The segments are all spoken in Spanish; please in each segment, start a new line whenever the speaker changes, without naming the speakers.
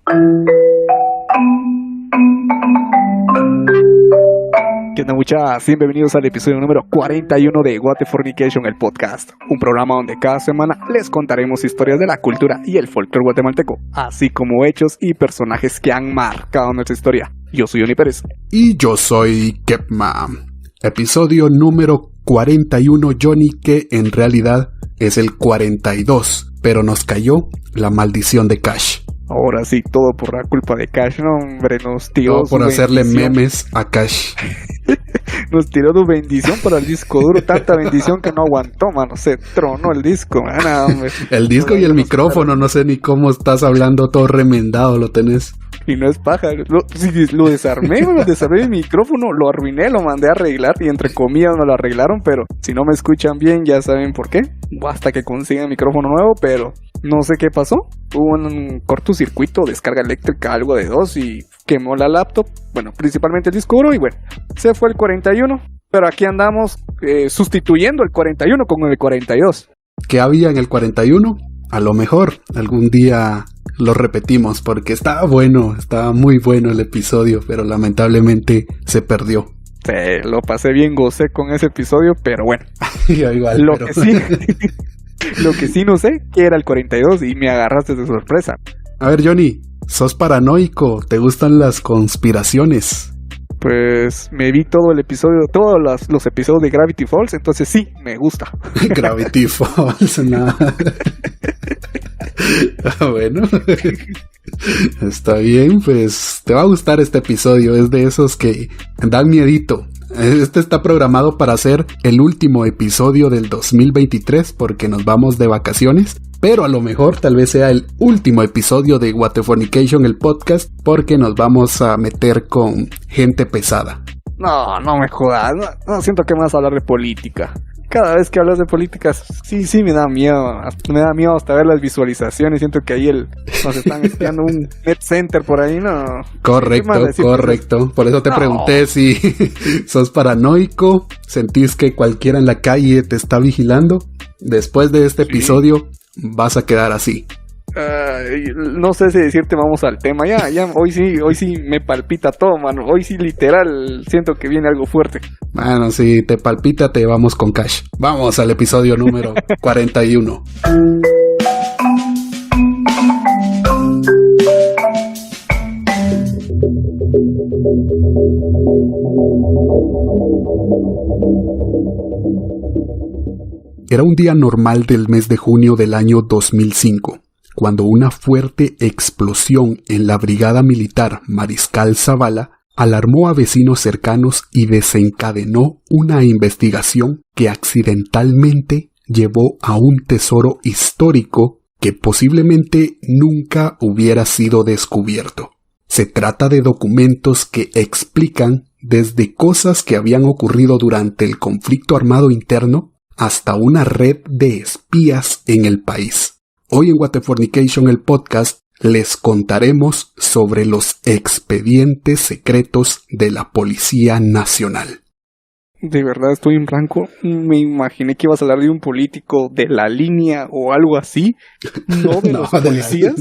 ¿Qué onda, muchachos? Bienvenidos al episodio número 41 de What the Fornication, el podcast. Un programa donde cada semana les contaremos historias de la cultura y el folclore guatemalteco, así como hechos y personajes que han marcado nuestra historia. Yo soy Johnny Pérez.
Y yo soy Kepma. Episodio número 41, Johnny, que en realidad es el 42, pero nos cayó la maldición de Cash.
Ahora sí, todo por la culpa de Cash, no, hombre, nos tiró
todo por hacerle memes a Cash.
Nos tiró tu bendición para el disco duro, tanta bendición que no aguantó, mano, se tronó el disco, man, hombre.
El disco y el micrófono, no sé ni cómo estás hablando, todo remendado lo tenés.
Y no es paja, lo desarmé, el micrófono, lo arruiné, lo mandé a arreglar y entre comillas me lo arreglaron, pero si no me escuchan bien ya saben por qué, hasta que consigan micrófono nuevo, pero no sé qué pasó, hubo un cortocircuito, descarga eléctrica, algo de 2 y quemó la laptop, bueno, principalmente el disco duro y bueno, se fue el 41, pero aquí andamos sustituyendo el 41 con el 42.
¿Qué había en el 41? A lo mejor algún día lo repetimos porque estaba muy bueno el episodio, pero lamentablemente se perdió.
Lo pasé bien, gocé con ese episodio, pero bueno.
Igual,
lo que sí no sé, que era el 42 y me agarraste de sorpresa.
A ver, Johnny, sos paranoico, ¿te gustan las conspiraciones?
Pues me vi todo el episodio, todos los episodios de Gravity Falls, entonces sí, me gusta.
Gravity Falls, nada. Bueno, está bien, pues te va a gustar este episodio, es de esos que dan miedito. Este está programado para ser el último episodio del 2023 porque nos vamos de vacaciones, pero a lo mejor tal vez sea el último episodio de What the Fornication, el podcast, porque nos vamos a meter con gente pesada.
No me jodas, no siento que me vas a hablar de política. Cada vez que hablas de política, sí me da miedo. Me da miedo hasta ver las visualizaciones. Siento que ahí nos están espiando un net center por ahí, ¿no?
Correcto. Por eso te pregunté si sos paranoico, sentís que cualquiera en la calle te está vigilando. Después de este episodio vas a quedar así.
No sé si decirte vamos al tema. Ya, hoy sí me palpita todo, mano. Hoy sí literal siento que viene algo fuerte.
Bueno, si te palpita, te vamos con Cash. Vamos al episodio número 41. Era un día normal del mes de junio del año 2005. Cuando una fuerte explosión en la brigada militar Mariscal Zavala alarmó a vecinos cercanos y desencadenó una investigación que accidentalmente llevó a un tesoro histórico que posiblemente nunca hubiera sido descubierto. Se trata de documentos que explican desde cosas que habían ocurrido durante el conflicto armado interno hasta una red de espías en el país. Hoy en What the Fornication, el podcast, les contaremos sobre los expedientes secretos de la Policía Nacional.
De verdad estoy en blanco. Me imaginé que ibas a hablar de un político de la línea o algo así. No de los policías.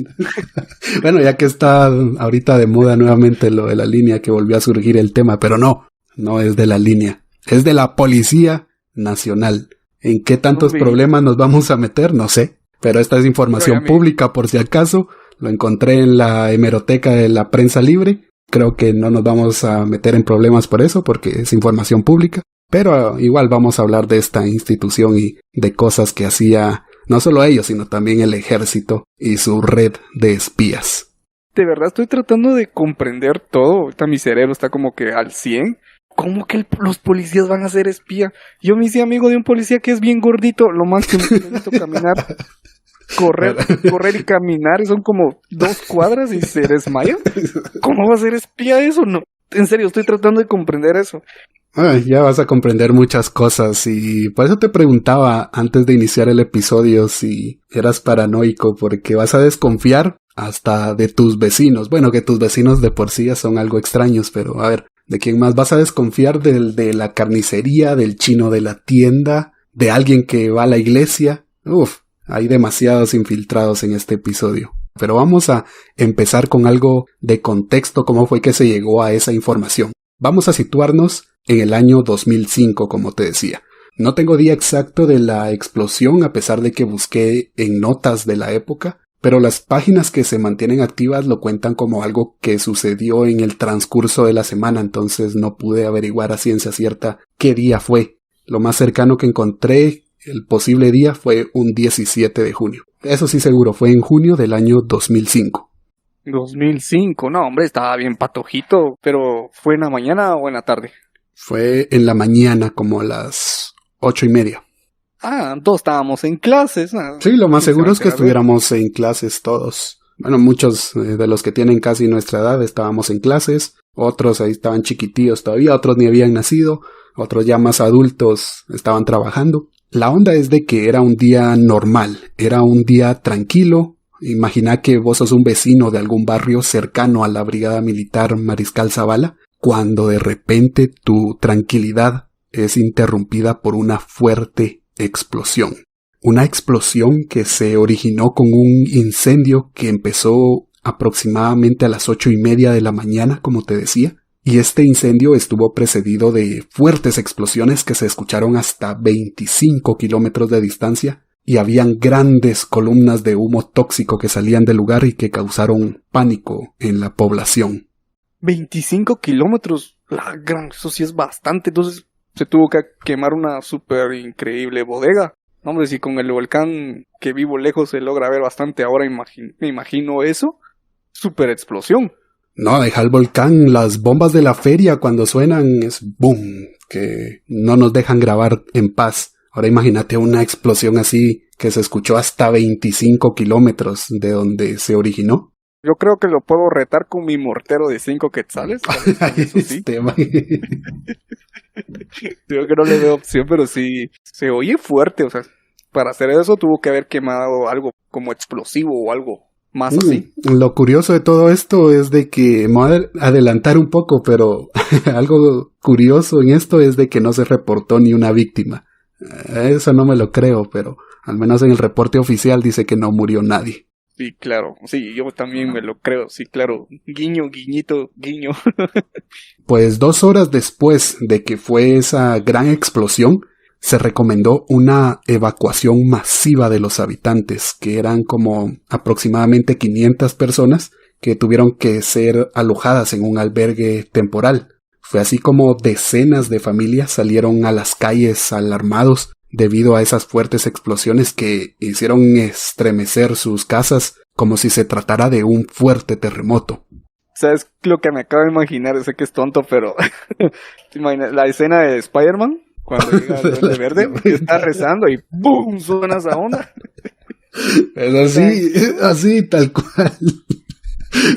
Bueno, ya que está ahorita de moda nuevamente lo de la línea, que volvió a surgir el tema, pero no es de la línea. Es de la Policía Nacional. ¿En qué tantos problemas nos vamos a meter? No sé. Pero esta es información pública, por si acaso. Lo encontré en la hemeroteca de la prensa libre. Creo que no nos vamos a meter en problemas por eso, porque es información pública. Pero igual vamos a hablar de esta institución y de cosas que hacía no solo ellos, sino también el ejército y su red de espías.
De verdad estoy tratando de comprender todo. Ahorita mi cerebro está como que al 100. ¿Cómo que los policías van a ser espía? Yo me hice amigo de un policía que es bien gordito. Lo más que me hizo caminar, correr y caminar. Y son como 2 cuadras y se desmaya. ¿Cómo va a ser espía eso? No, en serio, estoy tratando de comprender eso.
Ya vas a comprender muchas cosas y por eso te preguntaba antes de iniciar el episodio si eras paranoico, porque vas a desconfiar hasta de tus vecinos. Bueno, que tus vecinos de por sí ya son algo extraños, pero a ver, ¿de quién más vas a desconfiar? De la carnicería, del chino de la tienda, de alguien que va a la iglesia. Hay demasiados infiltrados en este episodio. Pero vamos a empezar con algo de contexto, cómo fue que se llegó a esa información. Vamos a situarnos en el año 2005, como te decía. No tengo día exacto de la explosión, a pesar de que busqué en notas de la época, pero las páginas que se mantienen activas lo cuentan como algo que sucedió en el transcurso de la semana, entonces no pude averiguar a ciencia cierta qué día fue. Lo más cercano que encontré, el posible día, fue un 17 de junio. Eso sí seguro, fue en junio del año 2005.
2005, no hombre, estaba bien patojito, pero ¿fue en la mañana o en la tarde?
Fue en la mañana, como a las 8:30.
Todos estábamos en clases.
Sí, lo más seguro es que estuviéramos en clases todos. Bueno, muchos de los que tienen casi nuestra edad estábamos en clases, otros ahí estaban chiquitillos todavía, otros ni habían nacido, otros ya más adultos estaban trabajando. La onda es de que era un día normal, era un día tranquilo. Imagina que vos sos un vecino de algún barrio cercano a la Brigada Militar Mariscal Zavala, cuando de repente tu tranquilidad es interrumpida por una fuerte explosión. Una explosión que se originó con un incendio que empezó aproximadamente a las 8:30 de la mañana, como te decía, y este incendio estuvo precedido de fuertes explosiones que se escucharon hasta 25 kilómetros de distancia, y habían grandes columnas de humo tóxico que salían del lugar y que causaron pánico en la población.
25 kilómetros, eso sí es bastante, entonces se tuvo que quemar una súper increíble bodega. Hombre, si con el volcán que vivo lejos se logra ver bastante, ahora me imagino eso, súper explosión.
No, deja el volcán, las bombas de la feria cuando suenan es boom, que no nos dejan grabar en paz. Ahora imagínate una explosión así que se escuchó hasta 25 kilómetros de donde se originó.
Yo creo que lo puedo retar con mi mortero de 5 quetzales. Eso sí. Creo que no le veo opción, pero sí se oye fuerte. O sea, para hacer eso tuvo que haber quemado algo como explosivo o algo más así.
Lo curioso de todo esto es de que, me voy a adelantar un poco, pero algo curioso en esto es de que no se reportó ni una víctima. Eso no me lo creo, pero al menos en el reporte oficial dice que no murió nadie.
Sí, claro. Sí, yo también me lo creo. Sí, claro. Guiño, guiñito, guiño.
Pues 2 horas después de que fue esa gran explosión, se recomendó una evacuación masiva de los habitantes, que eran como aproximadamente 500 personas que tuvieron que ser alojadas en un albergue temporal. Fue así como decenas de familias salieron a las calles alarmados debido a esas fuertes explosiones que hicieron estremecer sus casas como si se tratara de un fuerte terremoto.
¿Sabes lo que me acabo de imaginar? Sé que es tonto, pero ¿te imaginas la escena de Spider-Man? Cuando llega el Duende Verde, que está rezando y ¡boom! Suena esa onda.
Es así, tal cual.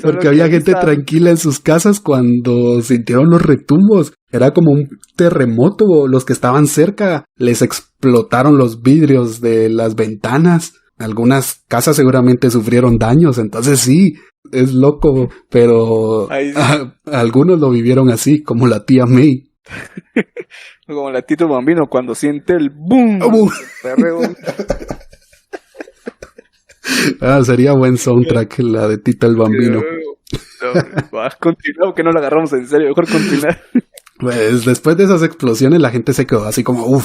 Porque había gente tranquila en sus casas cuando sintieron los retumbos. Era como un terremoto. Los que estaban cerca les explotaron los vidrios de las ventanas. Algunas casas seguramente sufrieron daños. Entonces sí, es loco. Pero algunos lo vivieron así, como la tía May.
Como la Tito Bambino cuando siente el boom.
Sería buen soundtrack la de Tito el Bambino.
Continuar, que no lo agarramos en serio, mejor continuar.
Pues después de esas explosiones la gente se quedó así como,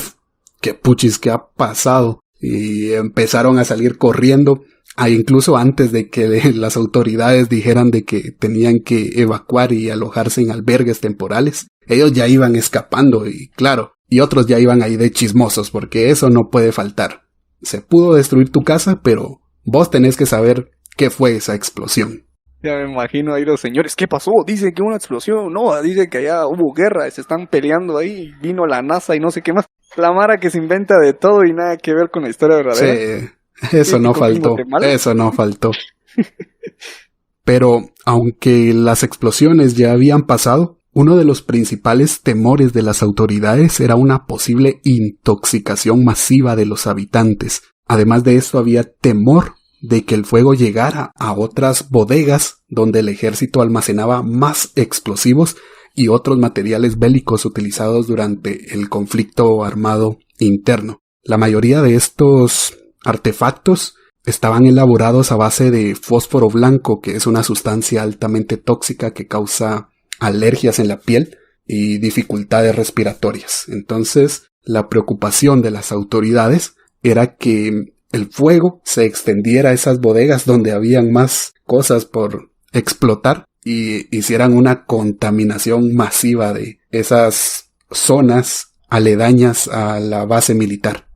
qué puchis, qué ha pasado. Y empezaron a salir corriendo, incluso antes de que las autoridades dijeran de que tenían que evacuar y alojarse en albergues temporales. Ellos ya iban escapando y claro, y otros ya iban ahí de chismosos, porque eso no puede faltar. Se pudo destruir tu casa, pero vos tenés que saber qué fue esa explosión.
Ya me imagino ahí los señores, ¿qué pasó? Dicen que hubo una explosión, no, dicen que allá hubo guerra, se están peleando ahí, vino la NASA y no sé qué más. La mara que se inventa de todo y nada que ver con la historia verdadera.
Sí, eso no faltó, eso no faltó. Pero, aunque las explosiones ya habían pasado, uno de los principales temores de las autoridades era una posible intoxicación masiva de los habitantes. Además de esto, había temor de que el fuego llegara a otras bodegas donde el ejército almacenaba más explosivos y otros materiales bélicos utilizados durante el conflicto armado interno. La mayoría de estos artefactos estaban elaborados a base de fósforo blanco, que es una sustancia altamente tóxica que causa alergias en la piel y dificultades respiratorias. Entonces, la preocupación de las autoridades era que el fuego se extendiera a esas bodegas donde habían más cosas por explotar y hicieran una contaminación masiva de esas zonas aledañas a la base militar.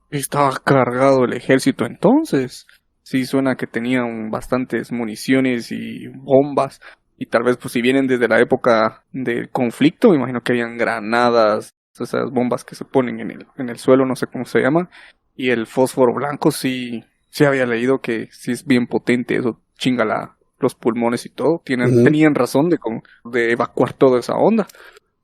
Estaba cargado el ejército entonces. Sí, suena que tenían bastantes municiones y bombas. Y tal vez, pues, si vienen desde la época del conflicto, me imagino que habían granadas, esas bombas que se ponen en el suelo, no sé cómo se llama. Y el fósforo blanco, sí había leído que sí es bien potente, eso chinga los pulmones y todo. Tenían razón de evacuar toda esa onda.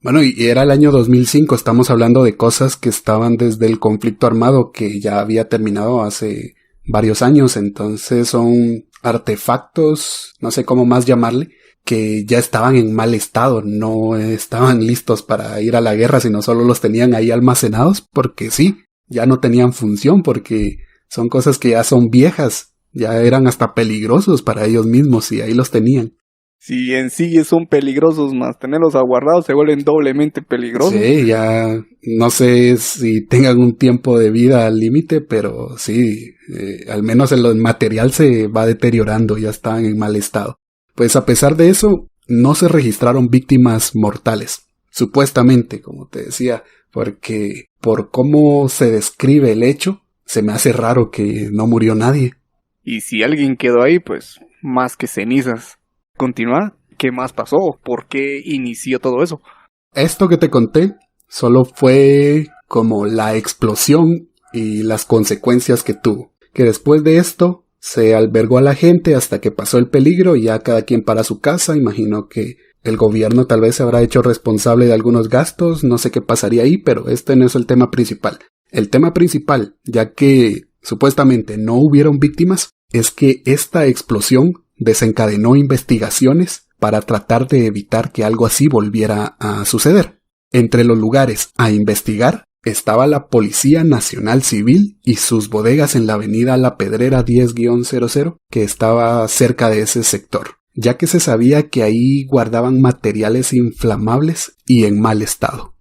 Bueno, y era el año 2005, estamos hablando de cosas que estaban desde el conflicto armado que ya había terminado hace varios años, entonces son artefactos, no sé cómo más llamarle, que ya estaban en mal estado, no estaban listos para ir a la guerra, sino solo los tenían ahí almacenados porque sí, ya no tenían función, porque son cosas que ya son viejas, ya eran hasta peligrosos para ellos mismos y ahí los tenían.
Si en sí son peligrosos, más tenerlos aguardados se vuelven doblemente peligrosos.
Sí, ya no sé si tengan un tiempo de vida al límite, pero sí, al menos el material se va deteriorando, ya están en mal estado. Pues a pesar de eso, no se registraron víctimas mortales, supuestamente, como te decía, porque por cómo se describe el hecho, se me hace raro que no murió nadie.
Y si alguien quedó ahí, pues más que cenizas. Continúa, ¿qué más pasó? ¿Por qué inició todo eso?
Esto que te conté solo fue como la explosión y las consecuencias que tuvo. Que después de esto se albergó a la gente hasta que pasó el peligro y ya cada quien para su casa. Imagino que el gobierno tal vez se habrá hecho responsable de algunos gastos, no sé qué pasaría ahí, pero este no es el tema principal. El tema principal, ya que supuestamente no hubieron víctimas, es que esta explosión desencadenó investigaciones para tratar de evitar que algo así volviera a suceder. Entre los lugares a investigar estaba la Policía Nacional Civil y sus bodegas en la avenida La Pedrera 10-00, que estaba cerca de ese sector, ya que se sabía que ahí guardaban materiales inflamables y en mal estado.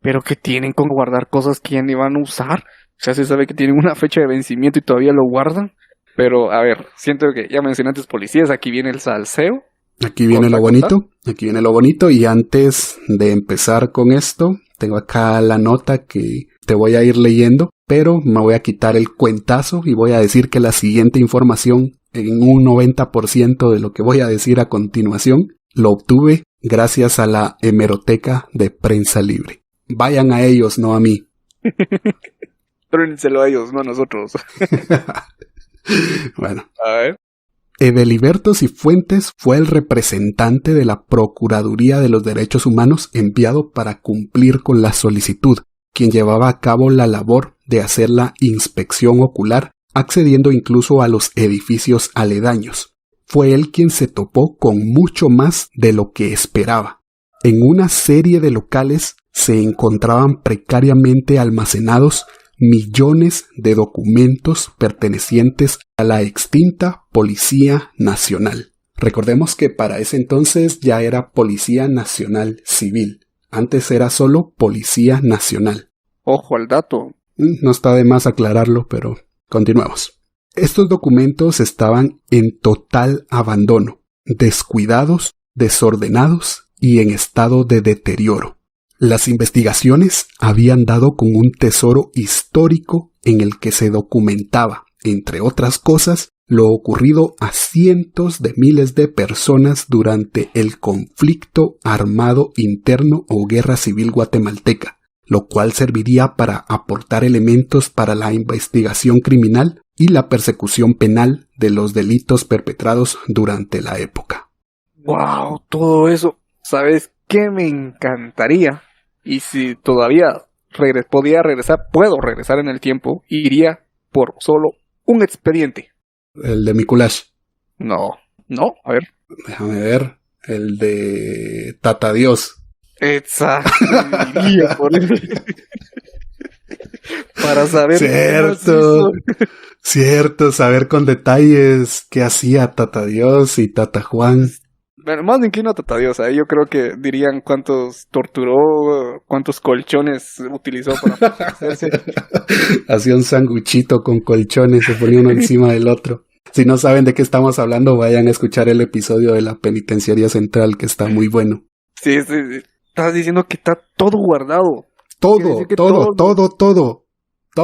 ¿Pero qué tienen con guardar cosas que ya ni van a usar? O sea, se sabe que tienen una fecha de vencimiento y todavía lo guardan. Pero, a ver, siento que ya mencioné antes policías, aquí viene el salseo.
Aquí viene lo bonito, y antes de empezar con esto, tengo acá la nota que te voy a ir leyendo, pero me voy a quitar el cuentazo y voy a decir que la siguiente información, en un 90% de lo que voy a decir a continuación, lo obtuve gracias a la hemeroteca de Prensa Libre. Vayan a ellos, no a mí.
Trónenselo a ellos, no a nosotros.
Bueno.
A ver.
Edeliberto Cifuentes fue el representante de la Procuraduría de los Derechos Humanos enviado para cumplir con la solicitud, quien llevaba a cabo la labor de hacer la inspección ocular, accediendo incluso a los edificios aledaños. Fue él quien se topó con mucho más de lo que esperaba. En una serie de locales se encontraban precariamente almacenados millones de documentos pertenecientes a la extinta Policía Nacional. Recordemos que para ese entonces ya era Policía Nacional Civil. Antes era solo Policía Nacional.
Ojo al dato.
No está de más aclararlo, pero continuemos. Estos documentos estaban en total abandono, descuidados, desordenados y en estado de deterioro. Las investigaciones habían dado con un tesoro histórico en el que se documentaba, entre otras cosas, lo ocurrido a cientos de miles de personas durante el conflicto armado interno o guerra civil guatemalteca, lo cual serviría para aportar elementos para la investigación criminal y la persecución penal de los delitos perpetrados durante la época.
¡Wow! Todo eso. ¿Sabes qué me encantaría? Y si todavía puedo regresar en el tiempo, iría por solo un expediente.
El de Mikuláš.
No, a ver.
Déjame ver. El de Tata Dios.
Exacto. Iría por él. para saber
Cierto, cierto, saber con detalles qué hacía Tata Dios y Tata Juan.
Bueno, más me inclino a Tata Dios, yo creo que dirían cuántos torturó, cuántos colchones utilizó para hacerse.
Hacía un sanguchito con colchones, se ponía uno encima del otro. Si no saben de qué estamos hablando, vayan a escuchar el episodio de la Penitenciaría Central, que está muy bueno.
Sí. Estás diciendo que está todo guardado.
Todo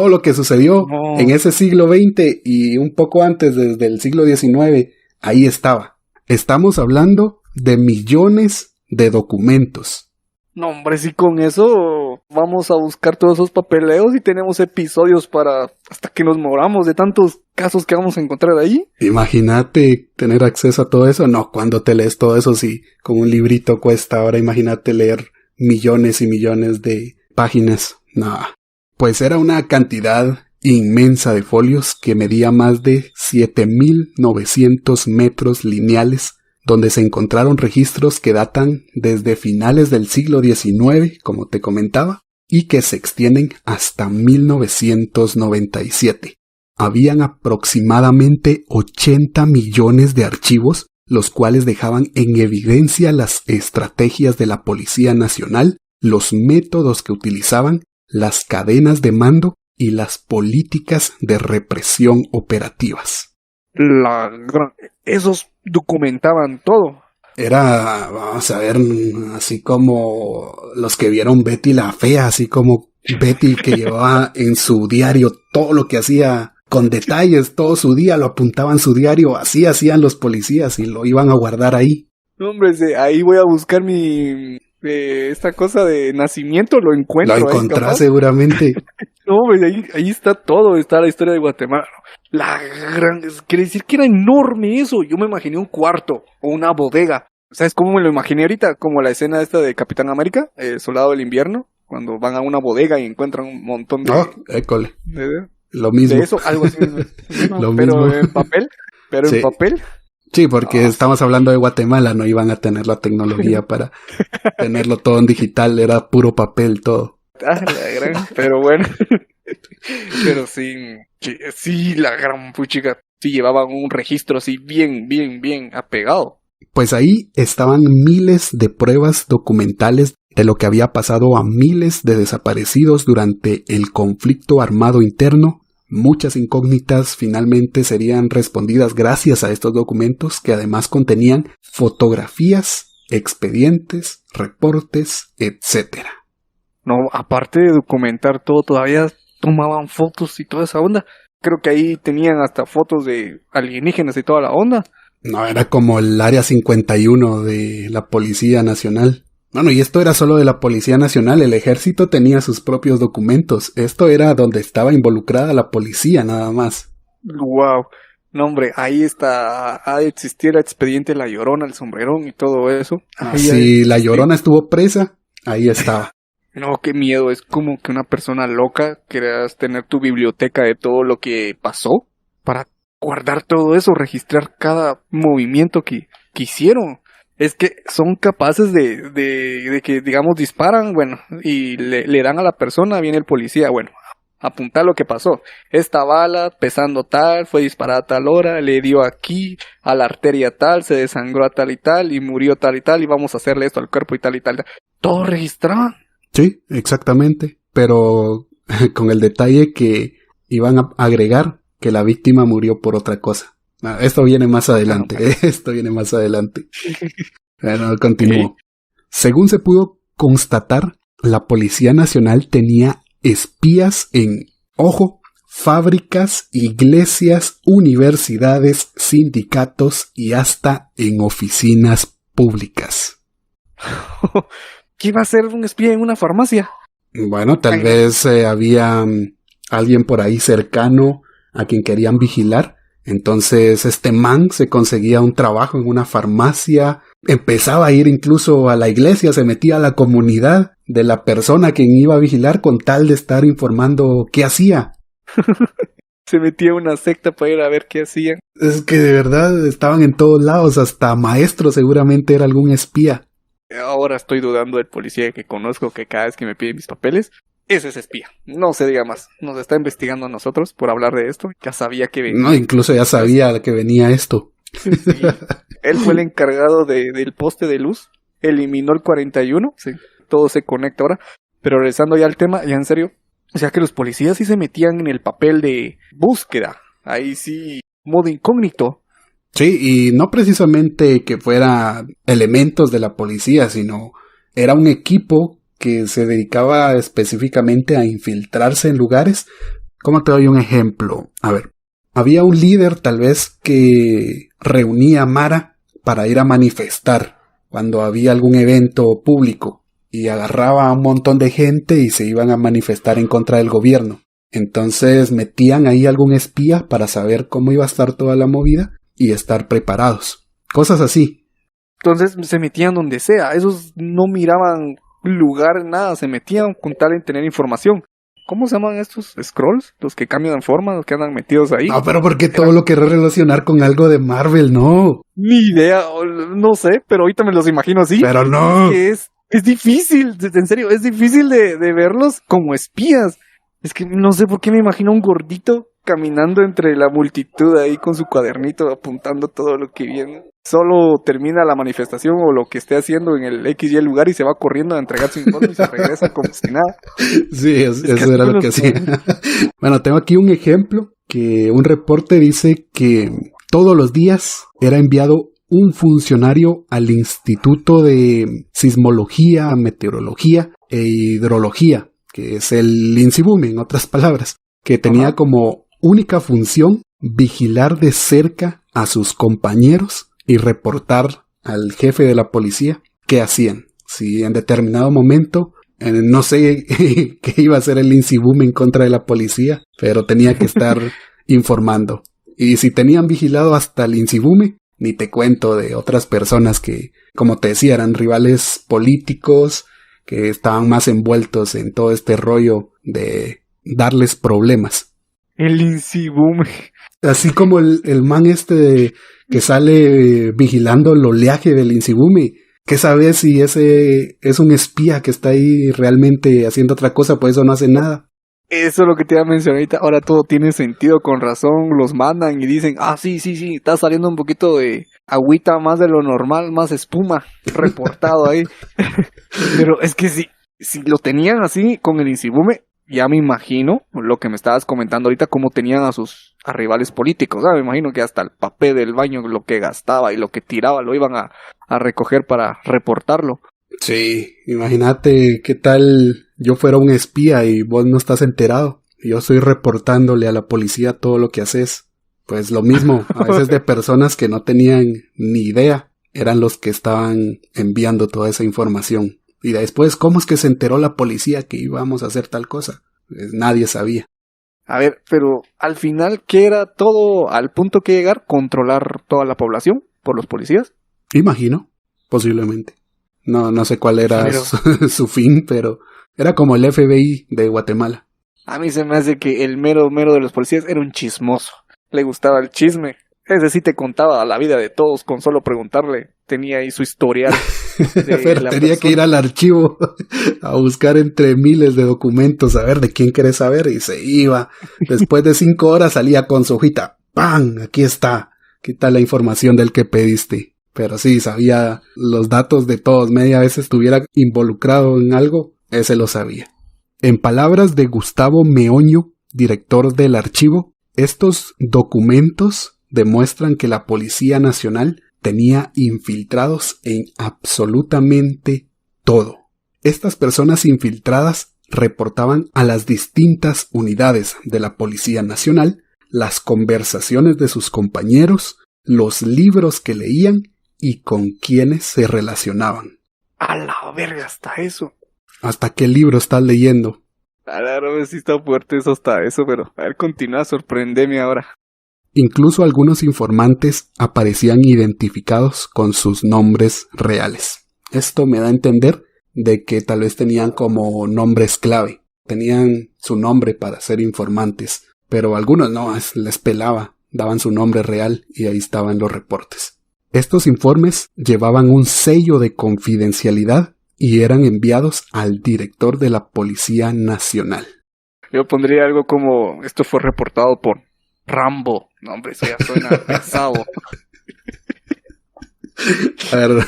lo que sucedió en ese siglo XX y un poco antes, desde el siglo XIX, ahí estaba. Estamos hablando de millones de documentos.
No, hombre, si con eso vamos a buscar todos esos papeleos y tenemos episodios para hasta que nos moramos de tantos casos que vamos a encontrar ahí.
Imagínate tener acceso a todo eso. No, cuando te lees todo eso, sí, con un librito cuesta. Ahora imagínate leer millones y millones de páginas. No, pues era una cantidad inmensa de folios que medía más de 7.900 metros lineales, donde se encontraron registros que datan desde finales del siglo XIX, como te comentaba, y que se extienden hasta 1997. Habían aproximadamente 80 millones de archivos, los cuales dejaban en evidencia las estrategias de la Policía Nacional, los métodos que utilizaban, las cadenas de mando y las políticas de represión operativas.
Esos documentaban todo.
Era, vamos a ver, así como los que vieron Betty la Fea, así como Betty que llevaba en su diario todo lo que hacía con detalles, todo su día lo apuntaba en su diario, así hacían los policías y lo iban a guardar ahí.
Hombre, ahí voy a buscar esta cosa de nacimiento, lo encuentro.
Lo encontrás seguramente.
No, pues ahí está todo, está la historia de Guatemala. Quiere decir que era enorme eso. Yo me imaginé un cuarto o una bodega. ¿Sabes cómo me lo imaginé ahorita? Como la escena esta de Capitán América, el Soldado del Invierno, cuando van a una bodega y encuentran un montón de...
école. Lo mismo.
De eso, algo así.
Lo
pero
mismo.
en papel.
Sí.
En papel.
Sí, porque estamos hablando de Guatemala, no iban a tener la tecnología para tenerlo todo en digital, era puro papel todo.
Pero bueno. Pero sí, la gran puchica, sí llevaban un registro así bien apegado.
Pues ahí estaban miles de pruebas documentales de lo que había pasado a miles de desaparecidos durante el conflicto armado interno. Muchas incógnitas finalmente serían respondidas gracias a estos documentos que además contenían fotografías, expedientes, reportes, etc.
No, aparte de documentar todo, todavía tomaban fotos y toda esa onda. Creo que ahí tenían hasta fotos de alienígenas y toda la onda.
No, era como el Área 51 de la Policía Nacional. Bueno, y esto era solo de la Policía Nacional, el ejército tenía sus propios documentos. Esto era donde estaba involucrada la policía nada más.
Wow. No, hombre, ahí está, ha de existir el expediente La Llorona, el Sombrerón y todo eso.
Si La Llorona estuvo presa, ahí estaba.
No, qué miedo, es como que una persona loca quieras tener tu biblioteca de todo lo que pasó para guardar todo eso, registrar cada movimiento que hicieron. Es que son capaces de que, digamos, disparan, bueno, y le dan a la persona, viene el policía, bueno, apuntar lo que pasó. Esta bala, pesando tal, fue disparada a tal hora, le dio aquí, a la arteria tal, se desangró a tal y murió tal, y vamos a hacerle esto al cuerpo y tal. Todo registraban.
Sí, exactamente, pero con el detalle que iban a agregar que la víctima murió por otra cosa. Esto viene más adelante, Bueno, continúo. Okay. Según se pudo constatar, la Policía Nacional tenía espías en, ojo, fábricas, iglesias, universidades, sindicatos y hasta en oficinas públicas.
¿Qué iba a ser un espía en una farmacia?
Bueno, tal vez había alguien por ahí cercano a quien querían vigilar. Entonces este man se conseguía un trabajo en una farmacia, empezaba a ir incluso a la iglesia, se metía a la comunidad de la persona a quien iba a vigilar con tal de estar informando qué hacía.
Se metía a una secta para ir a ver qué hacían.
Es que de verdad estaban en todos lados, hasta maestro seguramente era algún espía.
Ahora estoy dudando del policía que conozco, que cada vez que me pide mis papeles, ese es espía. No se diga más. Nos está investigando a nosotros por hablar de esto. Ya sabía que venía.
No, incluso ya sabía que venía esto.
Sí. Él fue el encargado del poste de luz. Eliminó el 41. Sí, todo se conecta ahora. Pero regresando ya al tema, ya en serio. O sea que los policías sí se metían en el papel de búsqueda. Ahí sí, modo incógnito.
Sí, y no precisamente que fuera elementos de la policía, sino era un equipo que se dedicaba específicamente a infiltrarse en lugares. ¿Cómo te doy un ejemplo? A ver, había un líder tal vez que reunía a Mara para ir a manifestar cuando había algún evento público y agarraba a un montón de gente y se iban a manifestar en contra del gobierno. Entonces metían ahí algún espía para saber cómo iba a estar toda la movida y estar preparados. Cosas así.
Entonces se metían donde sea. Esos no miraban lugar, nada. Se metían con tal en tener información. ¿Cómo se llaman estos scrolls? Los que cambian de forma, los que andan metidos ahí.
No, pero ¿por qué todo lo querés relacionar con algo de Marvel? No.
Ni idea, no sé, pero ahorita me los imagino así.
Pero no.
Es difícil, en serio, es difícil de verlos como espías. Es que no sé por qué me imagino un gordito caminando entre la multitud ahí con su cuadernito apuntando todo lo que viene. Solo termina la manifestación o lo que esté haciendo en el XY lugar y se va corriendo a entregar su informe y se regresa como si nada.
Sí, eso era lo que hacía. Bueno, tengo aquí un ejemplo que un reporte dice que todos los días era enviado un funcionario al Instituto de Sismología, Meteorología e Hidrología, que es el INSIBUM, en otras palabras, que tenía como única función vigilar de cerca a sus compañeros y reportar al jefe de la policía qué hacían. Si en determinado momento, no sé qué iba a hacer el INSIBUM en contra de la policía, pero tenía que estar informando. Y si tenían vigilado hasta el INSIBUM, ni te cuento de otras personas que, como te decía, eran rivales políticos, que estaban más envueltos en todo este rollo de darles problemas.
El INSIBUM.
Así como el man que sale vigilando el oleaje del INSIBUM. ¿Qué sabes si ese es un espía que está ahí realmente haciendo otra cosa? Por eso no hace nada.
Eso es lo que te iba a mencionar ahorita. Ahora todo tiene sentido, con razón. Los mandan y dicen, sí, está saliendo un poquito de agüita más de lo normal, más espuma reportado ahí. Pero es que si lo tenían así con el INSIBUM, ya me imagino lo que me estabas comentando ahorita, cómo tenían a sus rivales políticos. Me imagino que hasta el papel del baño, lo que gastaba y lo que tiraba, lo iban a recoger para reportarlo.
Sí, imagínate qué tal yo fuera un espía y vos no estás enterado. Yo estoy reportándole a la policía todo lo que haces. Pues lo mismo, a veces de personas que no tenían ni idea, eran los que estaban enviando toda esa información. Y después, ¿cómo es que se enteró la policía que íbamos a hacer tal cosa? Pues nadie sabía.
A ver, pero al final, ¿qué era todo al punto que llegar? ¿Controlar toda la población por los policías?
Imagino, posiblemente. No sé cuál era su fin, pero era como el FBI de Guatemala.
A mí se me hace que el mero de los policías era un chismoso. Le gustaba el chisme. Ese sí te contaba la vida de todos con solo preguntarle. Tenía ahí su historial.
Pero tenía que ir al archivo a buscar entre miles de documentos a ver de quién querés saber y se iba. Después de 5 horas salía con su hojita. ¡Pam! Aquí está. ¿Qué tal la información del que pediste? Pero sí, sabía los datos de todos. Media vez estuviera involucrado en algo, ese lo sabía. En palabras de Gustavo Meoño, director del archivo, estos documentos demuestran que la Policía Nacional tenía infiltrados en absolutamente todo. Estas personas infiltradas reportaban a las distintas unidades de la Policía Nacional las conversaciones de sus compañeros, los libros que leían y con quiénes se relacionaban.
A la verga, hasta eso.
¿Hasta qué libro estás leyendo?
Claro, sí está fuerte eso hasta eso, pero a ver, continúa, sorpréndeme ahora.
Incluso algunos informantes aparecían identificados con sus nombres reales. Esto me da a entender de que tal vez tenían como nombres clave. Tenían su nombre para ser informantes, pero algunos no, les pelaba. Daban su nombre real y ahí estaban los reportes. Estos informes llevaban un sello de confidencialidad y eran enviados al director de la Policía Nacional.
Yo pondría algo como, esto fue reportado por Rambo. No, hombre, eso ya suena pesado.
A ver,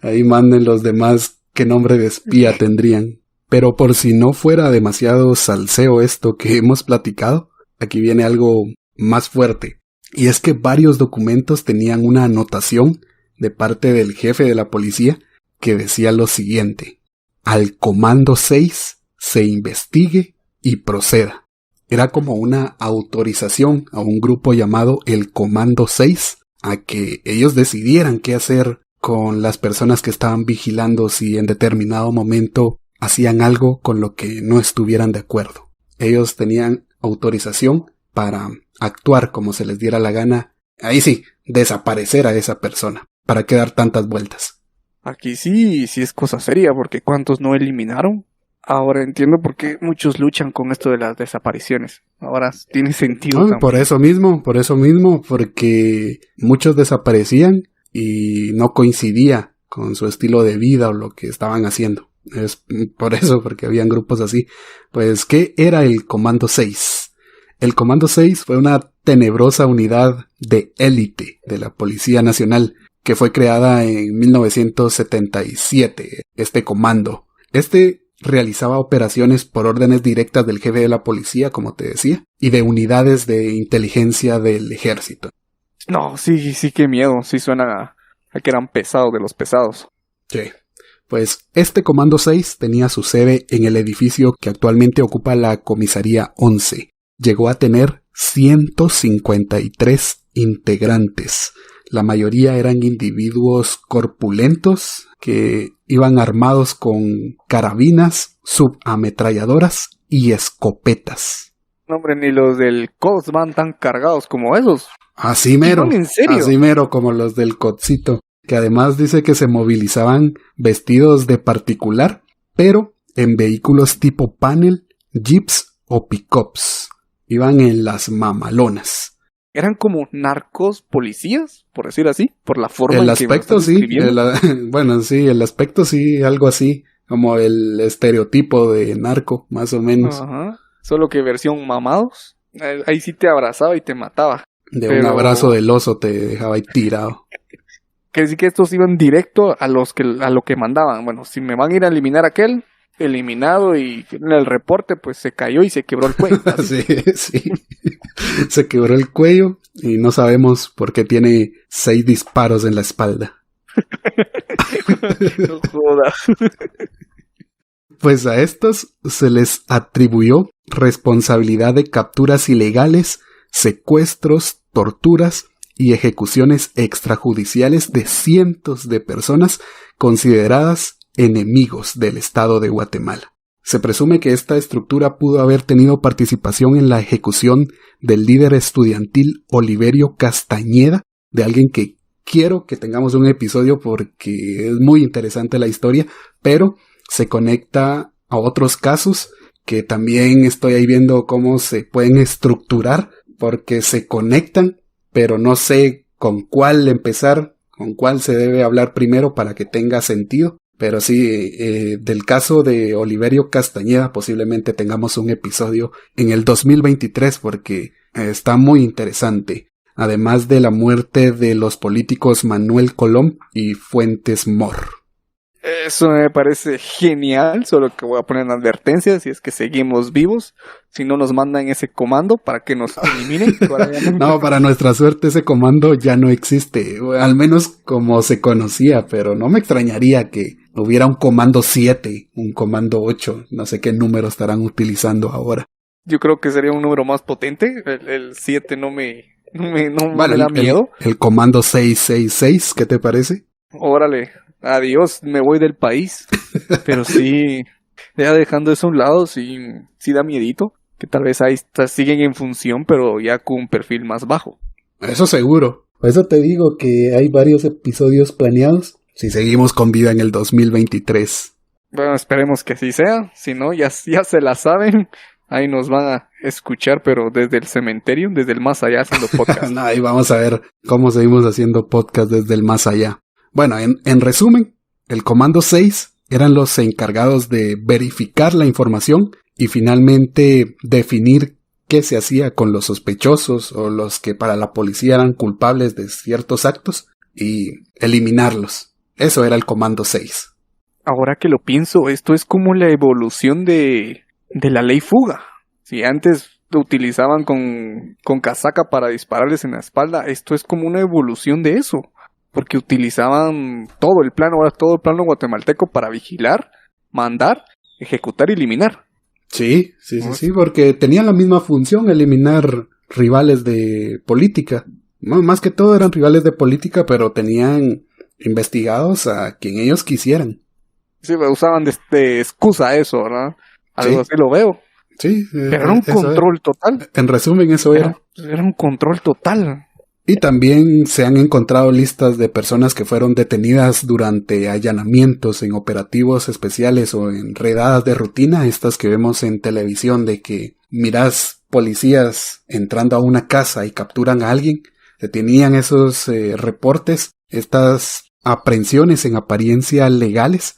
ahí manden los demás qué nombre de espía tendrían. Pero por si no fuera demasiado salseo esto que hemos platicado, aquí viene algo más fuerte. Y es que varios documentos tenían una anotación de parte del jefe de la policía que decía lo siguiente: al Comando 6 se investigue y proceda. Era como una autorización a un grupo llamado el Comando 6 a que ellos decidieran qué hacer con las personas que estaban vigilando si en determinado momento hacían algo con lo que no estuvieran de acuerdo. Ellos tenían autorización para actuar como se les diera la gana. Ahí sí, desaparecer a esa persona. ¿Para qué dar tantas vueltas?
Aquí sí es cosa seria, porque ¿cuántos no eliminaron? Ahora entiendo por qué muchos luchan con esto de las desapariciones. Ahora tiene sentido también.
Por eso mismo, porque muchos desaparecían y no coincidía con su estilo de vida o lo que estaban haciendo. Es por eso, porque habían grupos así. Pues, ¿qué era el Comando 6? El Comando 6 fue una tenebrosa unidad de élite de la Policía Nacional que fue creada en 1977, este comando. Realizaba operaciones por órdenes directas del jefe de la policía, como te decía, y de unidades de inteligencia del ejército.
No, sí, qué miedo. Sí suena a que eran pesados de los pesados.
Sí. Pues este Comando 6 tenía su sede en el edificio que actualmente ocupa la Comisaría 11. Llegó a tener 153 integrantes. La mayoría eran individuos corpulentos que iban armados con carabinas, subametralladoras y escopetas.
No, hombre, ni los del COS van tan cargados como esos.
Así mero,
¿En serio?
así mero como los del CODcito, que además dice que se movilizaban vestidos de particular, pero en vehículos tipo panel, jeeps o pickups. Iban en las mamalonas.
¿Eran como narcos policías, por decir así? Por la forma
el
en
aspecto
que me estás
sí, bueno, sí, el aspecto sí, algo así, como el estereotipo de narco, más o menos.
Ajá. Solo que versión mamados. Ahí sí te abrazaba y te mataba.
Un abrazo del oso te dejaba ahí tirado.
Quiere decir que estos iban directo a lo que mandaban. Bueno, si me van a ir a eliminar a aquel, eliminado, y en el reporte pues se cayó y se quebró el cuello.
Sí. Se quebró el cuello y no sabemos por qué tiene 6 disparos en la espalda.
No jodas.
Pues a estos se les atribuyó responsabilidad de capturas ilegales, secuestros, torturas y ejecuciones extrajudiciales de cientos de personas consideradas enemigos del Estado de Guatemala. Se presume que esta estructura pudo haber tenido participación en la ejecución del líder estudiantil Oliverio Castañeda, de alguien que quiero que tengamos un episodio porque es muy interesante la historia, pero se conecta a otros casos que también estoy ahí viendo cómo se pueden estructurar, porque se conectan, pero no sé con cuál empezar, con cuál se debe hablar primero para que tenga sentido. Pero sí, del caso de Oliverio Castañeda posiblemente tengamos un episodio en el 2023 porque está muy interesante. Además de la muerte de los políticos Manuel Colom y Fuentes Mor.
Eso me parece genial, solo que voy a poner una advertencia si es que seguimos vivos. Si no nos mandan ese comando para que nos eliminen.
No, para nuestra suerte ese comando ya no existe, al menos como se conocía, pero no me extrañaría que hubiera un comando 7, un comando 8, no sé qué número estarán utilizando ahora.
Yo creo que sería un número más potente, el 7 no me da miedo.
El comando 666, ¿qué te parece?
Órale. Adiós, me voy del país. Pero sí, ya dejando eso a un lado, sí da miedito. Que tal vez ahí siguen en función, pero ya con un perfil más bajo.
Eso seguro. Por eso te digo que hay varios episodios planeados. Si seguimos con vida en el 2023.
Bueno, esperemos que así sea. Si no, ya se la saben. Ahí nos van a escuchar, pero desde el cementerio, desde el más allá, haciendo podcast.
No, ahí vamos a ver cómo seguimos haciendo podcast desde el más allá. Bueno, en resumen, el Comando 6 eran los encargados de verificar la información y finalmente definir qué se hacía con los sospechosos o los que para la policía eran culpables de ciertos actos y eliminarlos. Eso era el Comando 6.
Ahora que lo pienso, esto es como la evolución de la ley fuga. Si antes lo utilizaban con casaca para dispararles en la espalda, esto es como una evolución de eso. Porque utilizaban todo el plano guatemalteco para vigilar, mandar, ejecutar y eliminar.
Sí, porque tenían la misma función, eliminar rivales de política. Más que todo eran rivales de política, pero tenían investigados a quien ellos quisieran.
Sí, usaban de excusa eso, ¿verdad? Algo así lo veo.
Sí.
Pero era un control total.
En resumen, eso era.
Era un control total.
Y también se han encontrado listas de personas que fueron detenidas durante allanamientos en operativos especiales o en redadas de rutina, estas que vemos en televisión de que mirás policías entrando a una casa y capturan a alguien. Se tenían esos reportes, estas aprehensiones en apariencia legales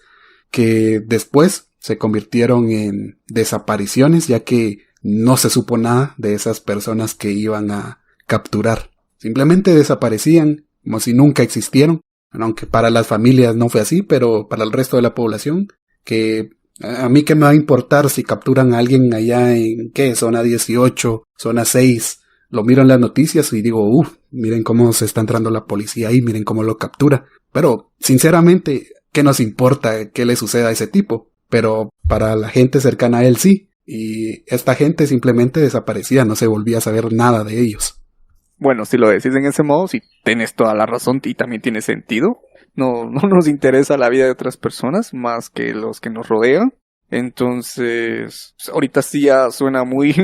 que después se convirtieron en desapariciones, ya que no se supo nada de esas personas que iban a capturar. Simplemente desaparecían, como si nunca existieron, aunque para las familias no fue así, pero para el resto de la población, que a mí qué me va a importar si capturan a alguien allá en, zona 18, zona 6, lo miro en las noticias y digo, miren cómo se está entrando la policía ahí, miren cómo lo captura, pero sinceramente, ¿qué nos importa qué le suceda a ese tipo? Pero para la gente cercana a él sí, y esta gente simplemente desaparecía, no se volvía a saber nada de ellos.
Bueno, si lo decís en ese modo, sí tenés toda la razón y también tiene sentido. No nos interesa la vida de otras personas más que los que nos rodean. Entonces, ahorita sí ya suena muy,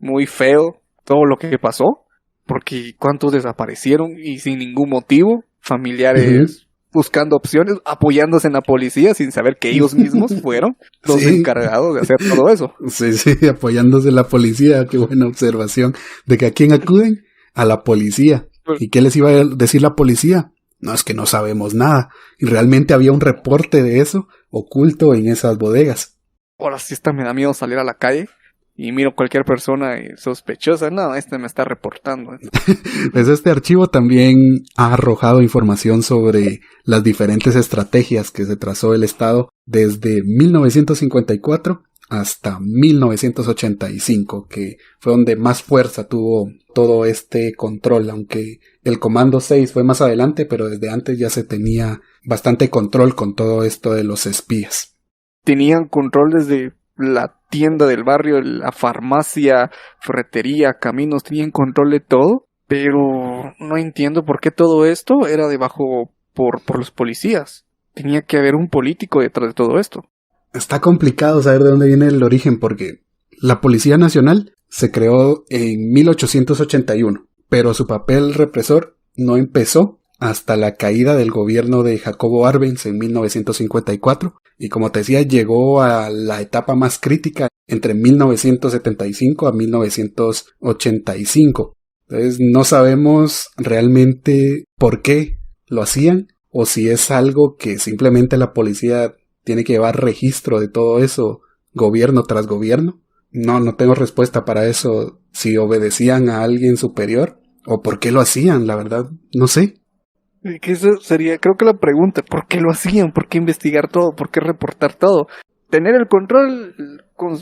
muy feo todo lo que pasó. Porque cuántos desaparecieron y sin ningún motivo. Familiares buscando opciones, apoyándose en la policía sin saber que ellos mismos fueron los encargados de hacer todo eso.
Sí, apoyándose en la policía. Qué buena observación. ¿De que a quién acuden? A la policía. ¿Y qué les iba a decir la policía? No, es que no sabemos nada. Y realmente había un reporte de eso oculto en esas bodegas.
Ahora sí me da miedo salir a la calle y miro cualquier persona sospechosa. No, me está reportando.
Pues este archivo también ha arrojado información sobre las diferentes estrategias que se trazó el Estado desde 1954 hasta 1985, que fue donde más fuerza tuvo todo este control, aunque el Comando 6 fue más adelante, pero desde antes ya se tenía bastante control con todo esto de los espías.
Tenían control desde la tienda del barrio, la farmacia, ferretería, caminos, tenían control de todo, pero no entiendo por qué todo esto era debajo por los policías. Tenía que haber un político detrás de todo esto.
Está complicado saber de dónde viene el origen porque la Policía Nacional se creó en 1881, pero su papel represor no empezó hasta la caída del gobierno de Jacobo Arbenz en 1954 y como te decía llegó a la etapa más crítica entre 1975 a 1985. Entonces no sabemos realmente por qué lo hacían o si es algo que simplemente la policía tiene que llevar registro de todo eso, gobierno tras gobierno. No tengo respuesta para eso, si obedecían a alguien superior o por qué lo hacían, la verdad, no sé.
Que eso sería, creo que la pregunta, ¿por qué lo hacían? ¿Por qué investigar todo? ¿Por qué reportar todo? Tener el control,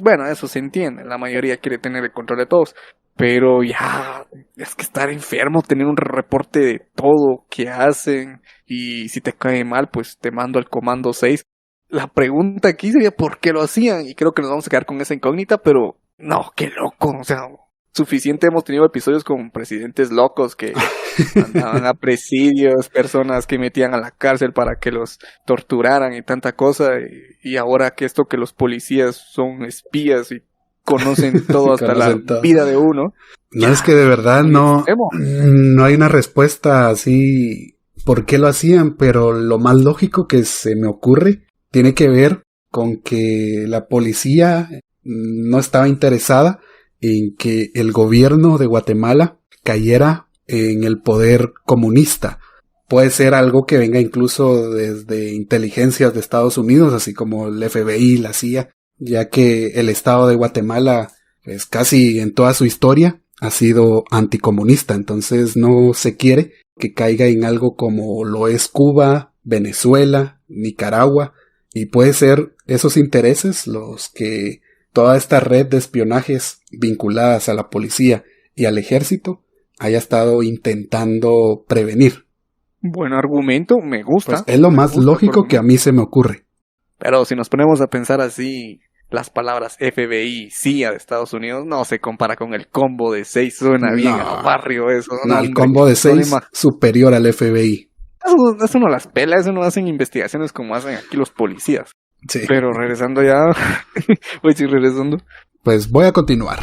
bueno, eso se entiende, la mayoría quiere tener el control de todos, pero ya, es que estar enfermo, tener un reporte de todo que hacen, y si te cae mal, pues te mando al Comando 6. La pregunta aquí sería ¿por qué lo hacían? Y creo que nos vamos a quedar con esa incógnita, pero no, qué loco, o sea, suficiente hemos tenido episodios con presidentes locos que andaban a presidios, personas que metían a la cárcel para que los torturaran y tanta cosa, y ahora que esto que los policías son espías y conocen todo hasta conocen la vida de uno.
No, es que de verdad no hay una respuesta así por qué lo hacían, pero lo más lógico que se me ocurre tiene que ver con que la policía no estaba interesada en que el gobierno de Guatemala cayera en el poder comunista, puede ser algo que venga incluso desde inteligencias de Estados Unidos, así como el FBI, la CIA, ya que el Estado de Guatemala, pues casi en toda su historia, ha sido anticomunista, entonces no se quiere que caiga en algo como lo es Cuba, Venezuela, Nicaragua, y puede ser esos intereses los que toda esta red de espionajes vinculadas a la policía y al ejército haya estado intentando prevenir.
Buen argumento, me gusta.
Pues es lo más lógico que a mí se me ocurre.
Pero si nos ponemos a pensar así, las palabras FBI, CIA de Estados Unidos, no se compara con el combo de 6, suena bien a barrio eso.
No, el combo de 6 superior al FBI.
Eso no las pela, eso no hacen investigaciones como hacen aquí los policías.
Sí.
Pero regresando ya, regresando.
Pues voy a continuar.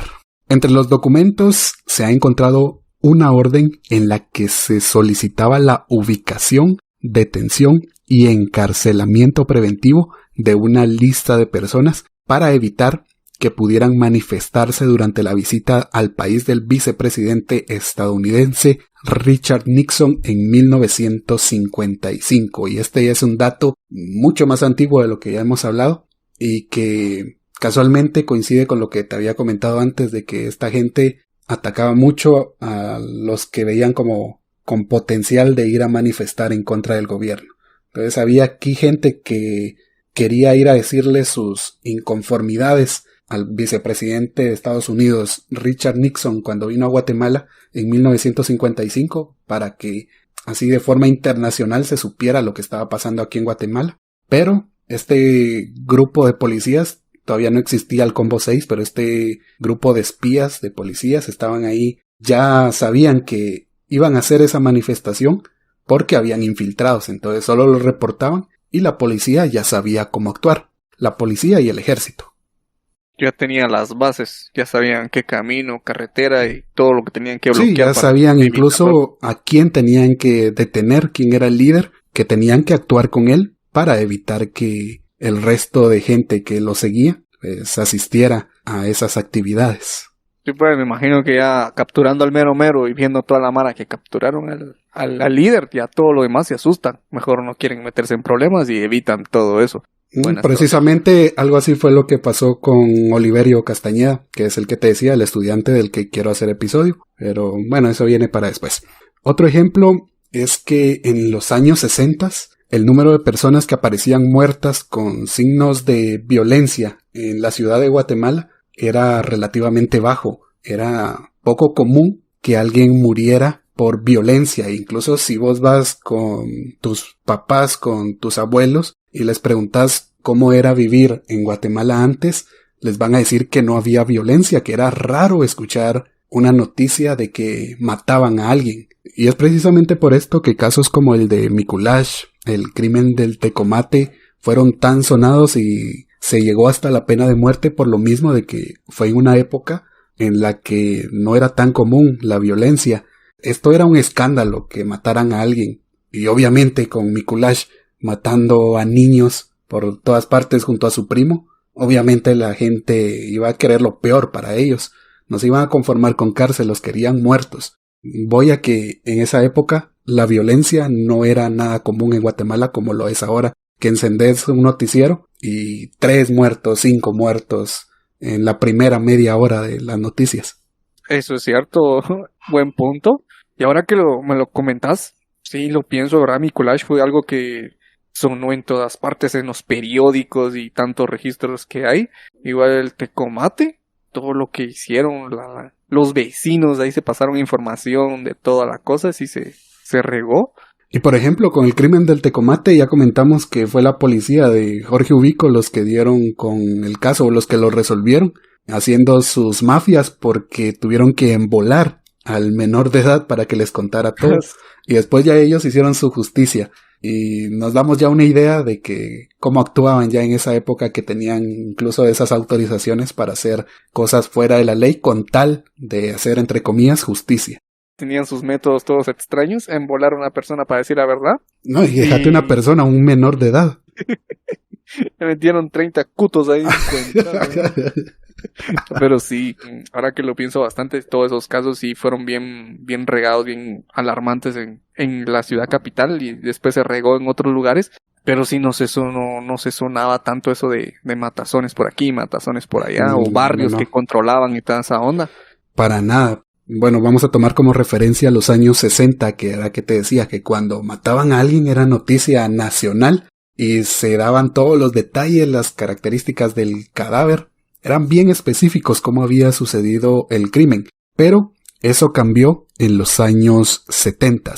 Entre los documentos se ha encontrado una orden en la que se solicitaba la ubicación, detención y encarcelamiento preventivo de una lista de personas para evitar que pudieran manifestarse durante la visita al país del vicepresidente estadounidense Richard Nixon en 1955. Y este es un dato mucho más antiguo de lo que ya hemos hablado y que casualmente coincide con lo que te había comentado antes de que esta gente atacaba mucho a los que veían como con potencial de ir a manifestar en contra del gobierno. Entonces había aquí gente que quería ir a decirle sus inconformidades al vicepresidente de Estados Unidos, Richard Nixon, cuando vino a Guatemala en 1955, para que así de forma internacional se supiera lo que estaba pasando aquí en Guatemala. Pero este grupo de policías, todavía no existía el Combo 6, pero este grupo de espías, de policías, estaban ahí, ya sabían que iban a hacer esa manifestación porque habían infiltrados, entonces solo lo reportaban y la policía ya sabía cómo actuar, la policía y el ejército.
Ya tenían las bases, ya sabían qué camino, carretera y todo lo que tenían que bloquear.
Sí, ya sabían incluso a quién tenían que detener, quién era el líder, que tenían que actuar con él para evitar que el resto de gente que lo seguía pues asistiera a esas actividades.
Sí, pues me imagino que ya capturando al mero mero y viendo toda la mara que capturaron al líder, ya todo lo demás se asustan. Mejor no quieren meterse en problemas y evitan todo eso.
Precisamente algo así fue lo que pasó con Oliverio Castañeda, que es el que te decía, el estudiante del que quiero hacer episodio. Pero bueno, eso viene para después. Otro ejemplo es que en los años 60 el número de personas que aparecían muertas con signos de violencia en la ciudad de Guatemala era relativamente bajo. Era poco común que alguien muriera por violencia. Incluso si vos vas con tus papás, con tus abuelos y les preguntas cómo era vivir en Guatemala antes, les van a decir que no había violencia, que era raro escuchar una noticia de que mataban a alguien. Y es precisamente por esto que casos como el de Miculash, el crimen del Tecomate, fueron tan sonados y se llegó hasta la pena de muerte por lo mismo de que fue en una época en la que no era tan común la violencia. Esto era un escándalo que mataran a alguien. Y obviamente con Miculash matando a niños por todas partes junto a su primo, obviamente la gente iba a querer lo peor para ellos. No se iban a conformar con cárcel, los querían muertos. Voy a que en esa época la violencia no era nada común en Guatemala como lo es ahora, que encendés un noticiero y 3 muertos, 5 muertos en la primera media hora de las noticias.
Eso es cierto, buen punto. Y ahora que me lo comentás, sí lo pienso, ¿verdad? Miculash fue algo que sonó en todas partes, en los periódicos y tantos registros que hay. Igual el Tecomate, todo lo que hicieron, los vecinos, ahí se pasaron información de toda la cosa, sí se regó.
Y por ejemplo, con el crimen del Tecomate ya comentamos que fue la policía de Jorge Ubico los que dieron con el caso, o los que lo resolvieron, haciendo sus mafias porque tuvieron que embolar al menor de edad para que les contara todo. Y después ya ellos hicieron su justicia. Y nos damos ya una idea de que cómo actuaban ya en esa época, que tenían incluso esas autorizaciones para hacer cosas fuera de la ley con tal de hacer, entre comillas, justicia.
Tenían sus métodos todos extraños, embolar a una persona para decir la verdad.
No, y déjate una persona, un menor de edad.
Me metieron 30 cutos ahí. Pero sí, ahora que lo pienso bastante, todos esos casos sí fueron bien regados, bien alarmantes en la ciudad capital y después se regó en otros lugares. Pero sí, no se sonaba tanto eso de matazones por aquí, matazones por allá, o barrios que controlaban y toda esa onda.
Para nada. Bueno, vamos a tomar como referencia los años 60, que era que te decía que cuando mataban a alguien era noticia nacional y se daban todos los detalles, las características del cadáver. Eran bien específicos cómo había sucedido el crimen, pero eso cambió en los años 70.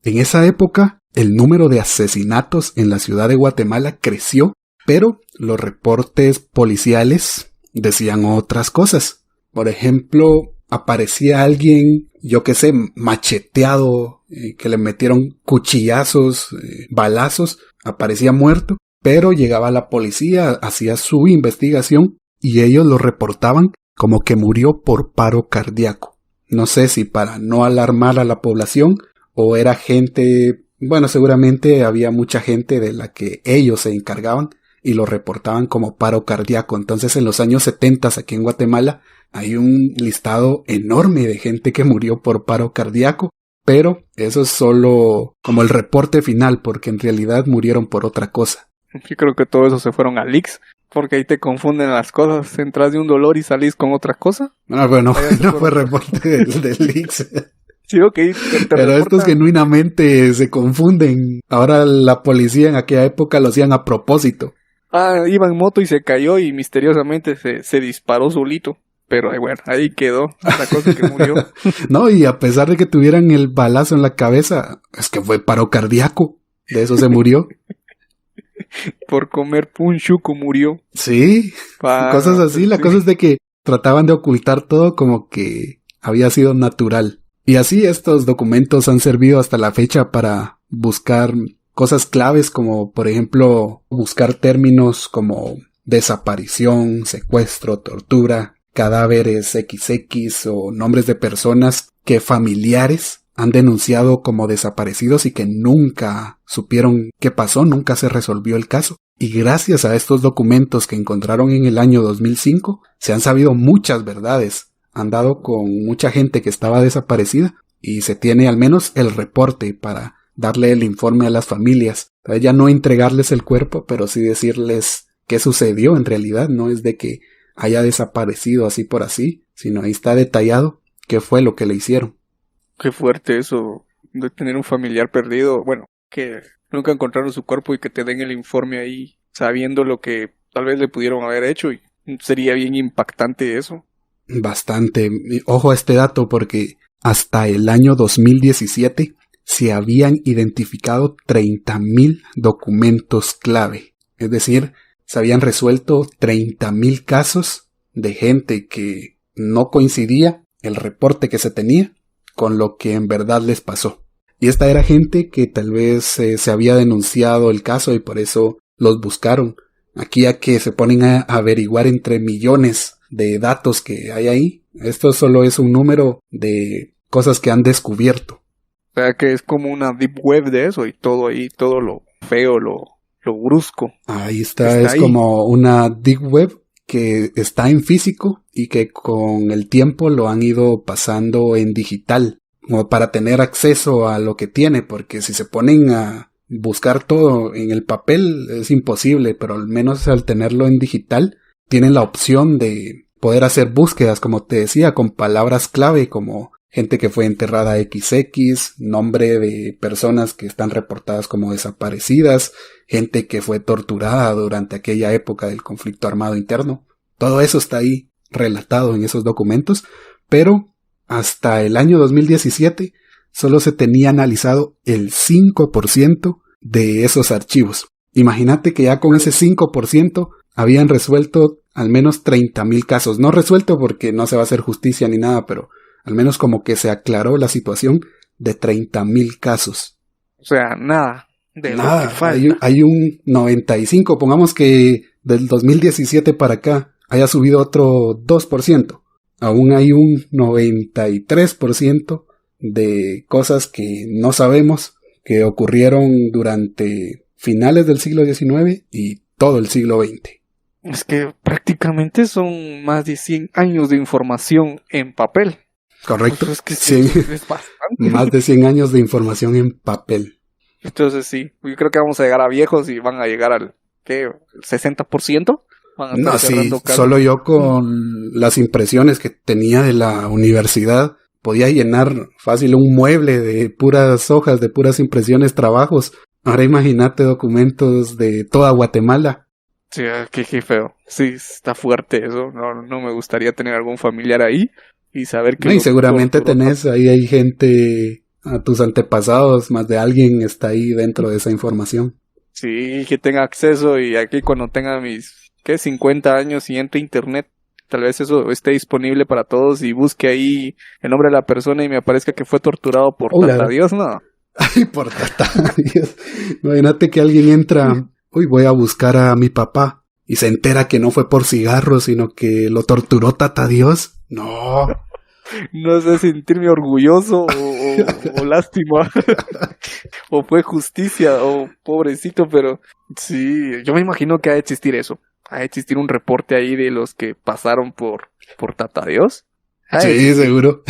En esa época, el número de asesinatos en la ciudad de Guatemala creció, pero los reportes policiales decían otras cosas. Por ejemplo, aparecía alguien, yo qué sé, macheteado, que le metieron cuchillazos, balazos, aparecía muerto, pero llegaba la policía, hacía su investigación y ellos lo reportaban como que murió por paro cardíaco. No sé si para no alarmar a la población o era gente, bueno, seguramente había mucha gente de la que ellos se encargaban y lo reportaban como paro cardíaco. Entonces en los años 70 aquí en Guatemala hay un listado enorme de gente que murió por paro cardíaco, pero eso es solo como el reporte final porque en realidad murieron por otra cosa.
Yo creo que todo eso se fueron a leaks. Porque ahí te confunden las cosas. Entras de un dolor y salís con otra cosa.
No, bueno, no fue reporte del leaks.
Sí, ok.
Pero estos genuinamente se confunden. Ahora la policía en aquella época lo hacían a propósito.
Iba en moto y se cayó y misteriosamente se disparó solito. Pero bueno, ahí quedó la cosa que murió.
No, y a pesar de que tuvieran el balazo en la cabeza, es que fue paro cardíaco. De eso se murió.
Por comer punchuco murió.
Sí, cosas así. La cosa es de que trataban de ocultar todo como que había sido natural. Y así estos documentos han servido hasta la fecha para buscar cosas claves como, por ejemplo, buscar términos como desaparición, secuestro, tortura, cadáveres XX o nombres de personas que familiares han denunciado como desaparecidos y que nunca supieron qué pasó, nunca se resolvió el caso. Y gracias a estos documentos que encontraron en el año 2005, se han sabido muchas verdades. Han dado con mucha gente que estaba desaparecida y se tiene al menos el reporte para darle el informe a las familias. Ya no entregarles el cuerpo, pero sí decirles qué sucedió en realidad. No es de que haya desaparecido así por así, sino ahí está detallado qué fue lo que le hicieron.
Qué fuerte eso de tener un familiar perdido. Bueno, que nunca encontraron su cuerpo y que te den el informe ahí sabiendo lo que tal vez le pudieron haber hecho. Y sería bien impactante eso.
Bastante. Ojo a este dato porque hasta el año 2017 se habían identificado 30,000 documentos clave. Es decir, se habían resuelto 30,000 casos de gente que no coincidía el reporte que se tenía con lo que en verdad les pasó. Y esta era gente que tal vez se había denunciado el caso y por eso los buscaron. Aquí a que se ponen a averiguar entre millones de datos que hay ahí. Esto solo es un número de cosas que han descubierto.
O sea que es como una deep web de eso y todo ahí, todo lo feo, lo brusco.
Ahí está es ahí. Como una deep web que está en físico y que con el tiempo lo han ido pasando en digital, como para tener acceso a lo que tiene, porque si se ponen a buscar todo en el papel es imposible, pero al menos al tenerlo en digital tienen la opción de poder hacer búsquedas, como te decía, con palabras clave como gente que fue enterrada XX, nombre de personas que están reportadas como desaparecidas, gente que fue torturada durante aquella época del conflicto armado interno. Todo eso está ahí relatado en esos documentos, pero hasta el año 2017 solo se tenía analizado el 5% de esos archivos. Imagínate que ya con ese 5% habían resuelto al menos 30,000 casos. No resuelto porque no se va a hacer justicia ni nada, pero al menos como que se aclaró la situación de 30,000 casos.
O sea, nada de nada, lo que falta.
Hay un 95, pongamos que del 2017 para acá haya subido otro 2%. Aún hay un 93% de cosas que no sabemos que ocurrieron durante finales del siglo XIX y todo el siglo XX.
Es que prácticamente son más de 100 años de información en papel.
Correcto.
Pues es que
100
es bastante.
más de 100 años de información en papel.
Entonces sí, yo creo que vamos a llegar a viejos y van a llegar al, ¿qué? ¿El 60%? Van a estar
No, sí,
cerrando casas.
solo yo con las impresiones que tenía de la universidad podía llenar fácil un mueble de puras hojas, de puras impresiones, trabajos. Ahora imagínate documentos de toda Guatemala.
Sí, qué feo. Sí, está fuerte eso. No me gustaría tener algún familiar ahí y saber que
No, y
lo
seguramente
torturó.
tenés, ahí hay gente, a tus antepasados, más de alguien está ahí dentro de esa información.
Sí, que tenga acceso y aquí cuando tenga mis, 50 años y entre a internet, tal vez eso esté disponible para todos y busque ahí el nombre de la persona y me aparezca que fue torturado por
Hola.
Tata Dios, no.
Ay, por tata, Dios. Imagínate que alguien entra, uy, voy a buscar a mi papá, y se entera que no fue por cigarros, sino que lo torturó Tata Dios. No.
No sé sentirme orgulloso o lástima. O fue justicia o pobrecito, pero sí, yo me imagino que ha de existir eso. Ha de existir un reporte ahí de los que pasaron por Tata Dios.
Sí, seguro.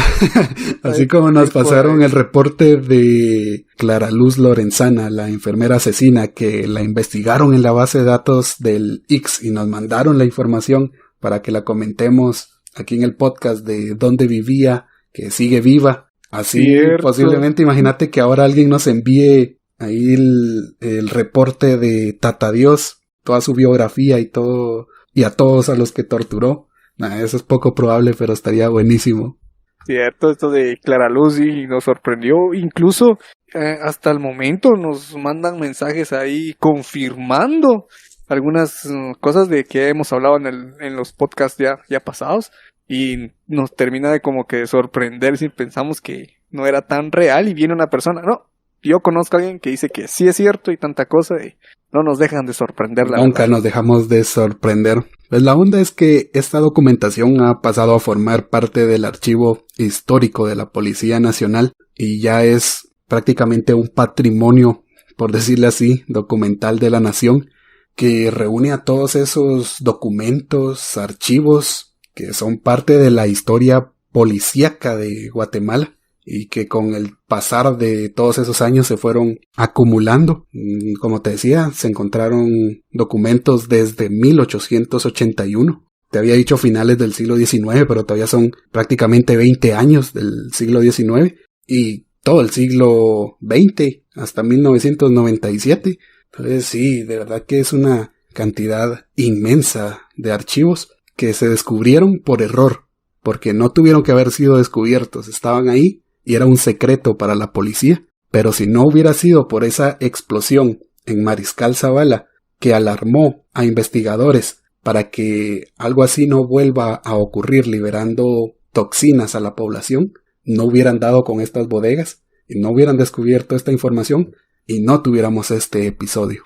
Así como nos pasaron el reporte de Clara Luz Lorenzana, la enfermera asesina, que la investigaron en la base de datos del X y nos mandaron la información para que la comentemos aquí en el podcast de dónde vivía, que sigue viva. Así,
Cierto.
posiblemente, imagínate que ahora alguien nos envíe ahí el reporte de Tata Dios, toda su biografía y todo, y a todos a los que torturó. Eso es poco probable, pero estaría buenísimo.
Cierto, esto de Clara Luz y nos sorprendió. Incluso hasta el momento nos mandan mensajes ahí confirmando algunas cosas de que hemos hablado en los podcasts ya pasados. Y nos termina de como que sorprender si pensamos que no era tan real y viene una persona. No, yo conozco a alguien que dice que sí es cierto y tanta cosa y no nos dejan de sorprender, la
Nunca
verdad.
nos dejamos de sorprender. Pues la onda es que esta documentación ha pasado a formar parte del archivo histórico de la Policía Nacional y ya es prácticamente un patrimonio, por decirle así, documental de la nación, que reúne a todos esos documentos, archivos, que son parte de la historia policíaca de Guatemala y que con el pasar de todos esos años se fueron acumulando. Como te decía, se encontraron documentos desde 1881. Te había dicho finales del siglo XIX, pero todavía son prácticamente 20 años del siglo XIX y todo el siglo XX hasta 1997. Entonces sí, de verdad que es una cantidad inmensa de archivos que se descubrieron por error, porque no tuvieron que haber sido descubiertos, estaban ahí y era un secreto para la policía. Pero si no hubiera sido por esa explosión en Mariscal Zavala que alarmó a investigadores para que algo así no vuelva a ocurrir liberando toxinas a la población, no hubieran dado con estas bodegas y no hubieran descubierto esta información y no tuviéramos este episodio.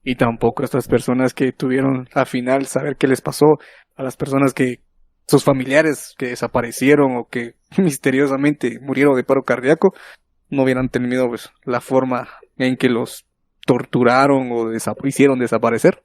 Y tampoco estas personas que tuvieron al final saber qué les pasó, a las personas que sus familiares que desaparecieron o que misteriosamente murieron de paro cardíaco, no hubieran tenido pues la forma en que los torturaron o hicieron desaparecer.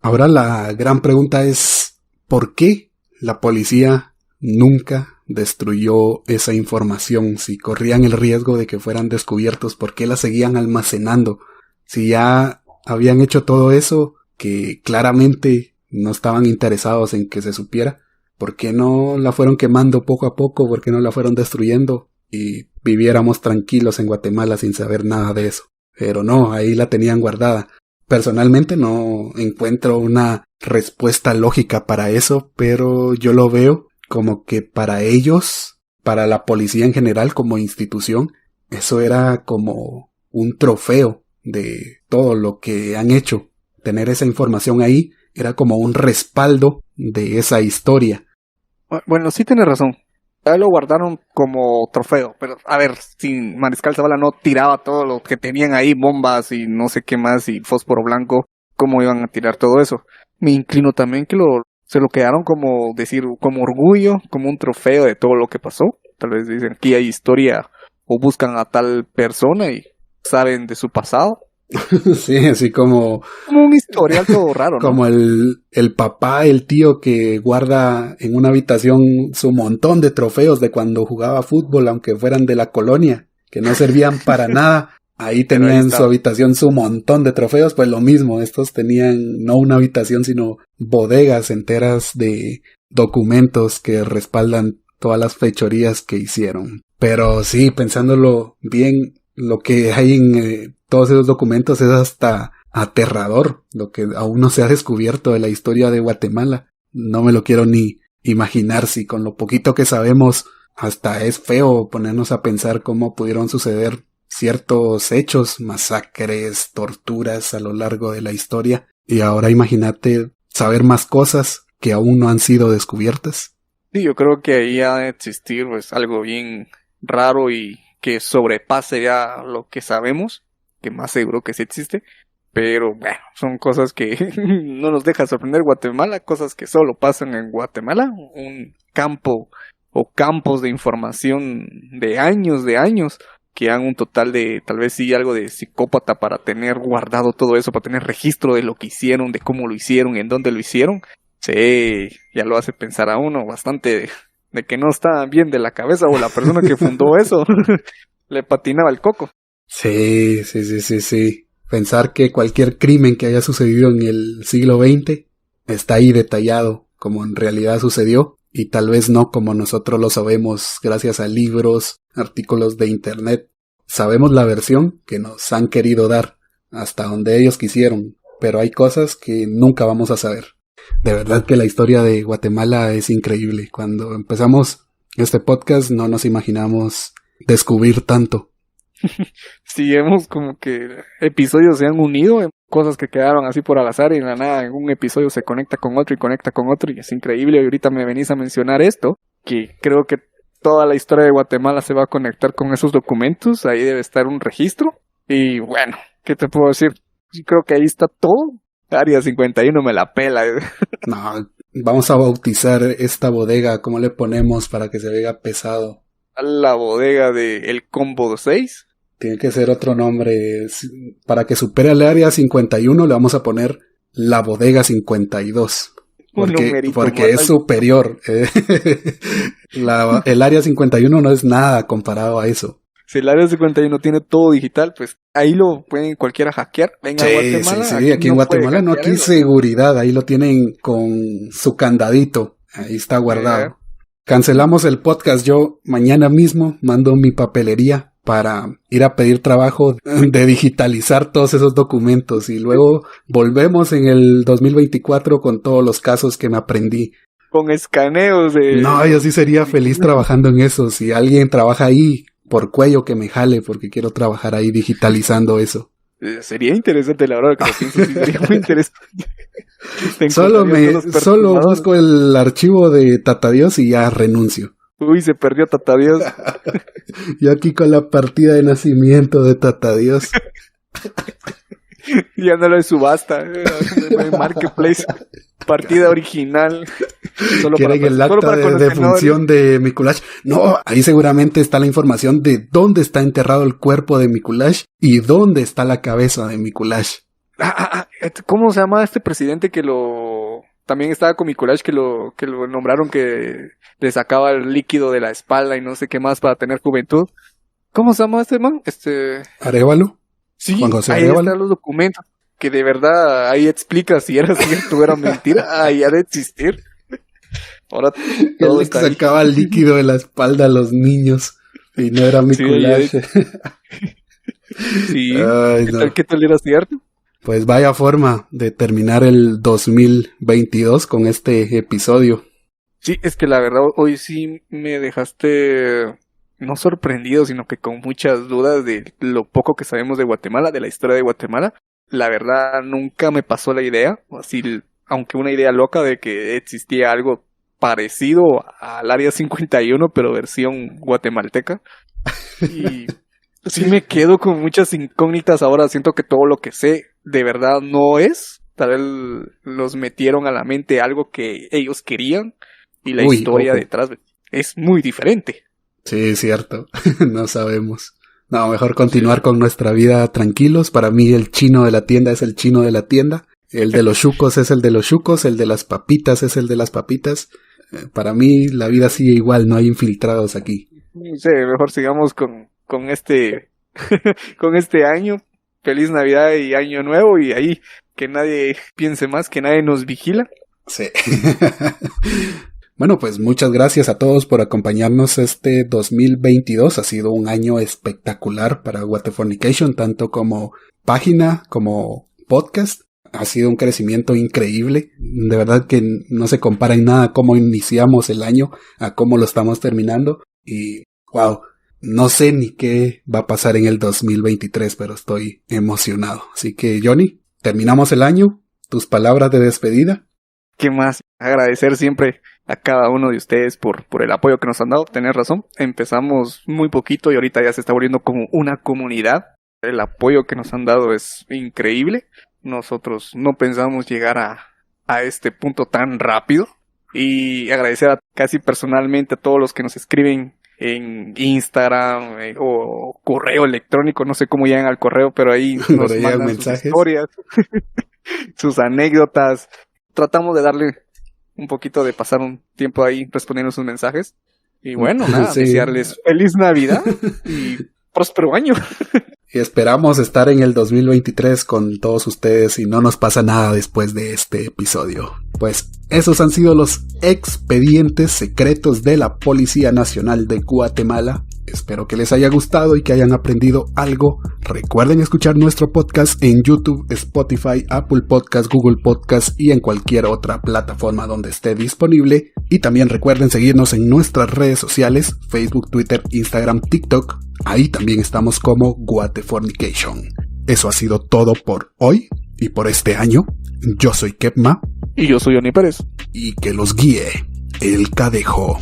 Ahora la gran pregunta es, ¿por qué la policía nunca destruyó esa información? Si corrían el riesgo de que fueran descubiertos, ¿por qué la seguían almacenando? Si ya habían hecho todo eso, que claramente no estaban interesados en que se supiera, ¿por qué no la fueron quemando poco a poco? ¿Por qué no la fueron destruyendo? Y viviéramos tranquilos en Guatemala sin saber nada de eso. Pero no, ahí la tenían guardada. Personalmente no encuentro una respuesta lógica para eso, pero yo lo veo como que para ellos, para la policía en general como institución, eso era como un trofeo de todo lo que han hecho. Tener esa información ahí era como un respaldo de esa historia.
Bueno, sí tienes razón. Ya lo guardaron como trofeo, pero a ver, si Mariscal Zavala no tiraba todo lo que tenían ahí, bombas y no sé qué más y fósforo blanco, ¿cómo iban a tirar todo eso? Me inclino también que se lo quedaron como decir, como orgullo, como un trofeo de todo lo que pasó. Tal vez dicen, aquí hay historia o buscan a tal persona y saben de su pasado.
Sí, así como
Como un historial todo raro, ¿no?
como el papá, el tío que guarda en una habitación su montón de trofeos de cuando jugaba fútbol, aunque fueran de la colonia, que no servían para nada. Ahí
Pero
tenía
ahí
en su
estaba.
habitación su montón de trofeos, pues lo mismo, estos tenían no una habitación, sino bodegas enteras de documentos que respaldan todas las fechorías que hicieron. Pero sí, pensándolo bien, lo que hay en todos esos documentos es hasta aterrador, lo que aún no se ha descubierto de la historia de Guatemala. No me lo quiero ni imaginar si con lo poquito que sabemos hasta es feo ponernos a pensar cómo pudieron suceder ciertos hechos, masacres, torturas a lo largo de la historia. Y ahora imagínate saber más cosas que aún no han sido descubiertas.
Sí, yo creo que ahí ha de existir pues algo bien raro y que sobrepase ya lo que sabemos, que más seguro que sí existe, pero bueno, son cosas que no nos deja sorprender Guatemala, cosas que solo pasan en Guatemala, un campo o campos de información de años, que han un total de tal vez sí algo de psicópata para tener guardado todo eso, para tener registro de lo que hicieron, de cómo lo hicieron, en dónde lo hicieron. Sí, ya lo hace pensar a uno bastante de que no está bien de la cabeza o la persona que fundó eso le patinaba el coco.
Sí, sí, sí, sí, sí. Pensar que cualquier crimen que haya sucedido en el siglo XX está ahí detallado como en realidad sucedió y tal vez no como nosotros lo sabemos gracias a libros, artículos de internet. Sabemos la versión que nos han querido dar hasta donde ellos quisieron, pero hay cosas que nunca vamos a saber. De verdad que la historia de Guatemala es increíble. Cuando empezamos este podcast no nos imaginamos descubrir tanto.
Si vemos como que episodios se han unido, cosas que quedaron así por al azar y en la nada en un episodio se conecta con otro y conecta con otro y es increíble. Y ahorita me venís a mencionar esto, que creo que toda la historia de Guatemala se va a conectar con esos documentos, ahí debe estar un registro y bueno, ¿qué te puedo decir? Yo creo que ahí está todo. Área 51 me la pela.
No, vamos a bautizar esta bodega, ¿cómo le ponemos para que se vea pesado?
La bodega de El Combo 6.
Tiene que ser otro nombre. Para que supere al área 51 le vamos a poner la bodega 52.
Un numerito
Porque
más
es
alto.
superior. El área 51 no es nada comparado a eso.
Si el área 51 tiene todo digital, pues ahí lo pueden cualquiera hackear. Venga a
Sí, sí,
Guatemala,
sí. Aquí en
no puede
Guatemala no,
hackear
aquí
eso.
seguridad. Ahí lo tienen con su candadito. Ahí está
Eh,
guardado. Cancelamos el podcast. Yo mañana mismo mando mi papelería para ir a pedir trabajo de digitalizar todos esos documentos y luego volvemos en el 2024 con todos los casos que me aprendí.
con escaneos de
No, yo
los...
sí sería feliz trabajando en eso. Si alguien trabaja ahí, por cuello que me jale, porque quiero trabajar ahí digitalizando eso.
Sería interesante, la verdad que lo pienso, sí, sería muy interesante. Te
Solo
encontrarías unos
solo
perturbadores.
busco el archivo de Tata Dios y ya renuncio.
Uy, se perdió Tata Dios.
Yo aquí con la partida de nacimiento de Tata Dios.
Ya no lo de subasta. Marketplace. Partida original. Solo
Quieren el
solo
acta
para
de
coleccionadores.
defunción de Mikulash. No, ahí seguramente está la información de dónde está enterrado el cuerpo de Mikulash y dónde está la cabeza de Mikulash.
¿Cómo se llama este presidente que lo... También estaba con Mikulash que lo nombraron que le sacaba el líquido de la espalda y no sé qué más para tener juventud? ¿Cómo se llama este man?
¿Arévalo?
Sí,
Juan José
ahí
Arévalo.
están los documentos. Que de verdad ahí explica si era cierto o era mentira. Ahí ha de existir. Ahora
Él
todo
le
está ahí.
sacaba el líquido de la espalda a los niños y no era
Sí,
Mikulash.
Sí.
Ay, no.
¿Qué tal era cierto?
Pues vaya forma de terminar el 2022 con este episodio.
Sí, es que la verdad hoy sí me dejaste no sorprendido, sino que con muchas dudas de lo poco que sabemos de Guatemala, de la historia de Guatemala. La verdad nunca me pasó la idea, así, aunque una idea loca de que existía algo parecido al Área 51, pero versión guatemalteca. Y sí me quedo con muchas incógnitas ahora, siento que todo lo que sé de verdad no es. Tal vez los metieron a la mente algo que ellos querían y la
Uy,
historia
ojo.
detrás es muy diferente.
Sí, es cierto. No sabemos. No, mejor continuar con nuestra vida tranquilos. Para mí el chino de la tienda es el chino de la tienda. El de los chucos es el de los chucos. El de las papitas es el de las papitas. Para mí la vida sigue igual, no hay infiltrados aquí.
Sí, mejor sigamos con este con este año. Feliz Navidad y Año Nuevo, y ahí que nadie piense más, que nadie nos vigila.
Sí. Bueno, pues muchas gracias a todos por acompañarnos este 2022. Ha sido un año espectacular para Guatefornication, tanto como página como podcast. Ha sido un crecimiento increíble. De verdad que no se compara en nada cómo iniciamos el año a cómo lo estamos terminando. Y wow, no sé ni qué va a pasar en el 2023, pero estoy emocionado. Así que Johnny, terminamos el año. Tus palabras de despedida.
¿Qué más? Agradecer siempre a cada uno de ustedes por el apoyo que nos han dado. Tenés razón, empezamos muy poquito y ahorita ya se está volviendo como una comunidad. El apoyo que nos han dado es increíble. Nosotros no pensamos llegar a este punto tan rápido. Y agradecer casi personalmente a todos los que nos escriben en Instagram o correo electrónico. No sé cómo llegan al correo, pero ahí nos mandan mensajes, sus historias, sus anécdotas. Tratamos de darle un poquito de pasar un tiempo ahí respondiendo sus mensajes. Y bueno, nada, sí. Desearles feliz Navidad y próspero año.
Y esperamos estar en el 2023 con todos ustedes y no nos pasa nada después de este episodio. Pues esos han sido los expedientes secretos de la Policía Nacional de Guatemala. Espero que les haya gustado y que hayan aprendido algo. Recuerden escuchar nuestro podcast en YouTube, Spotify, Apple Podcast, Google Podcast y en cualquier otra plataforma donde esté disponible. Y también recuerden seguirnos en nuestras redes sociales, Facebook, Twitter, Instagram, TikTok. Ahí también estamos como Guatefornication. Eso ha sido todo por hoy y por este año. Yo soy Kepma.
Y yo soy Johnny Pérez.
Y que los guíe el Cadejo.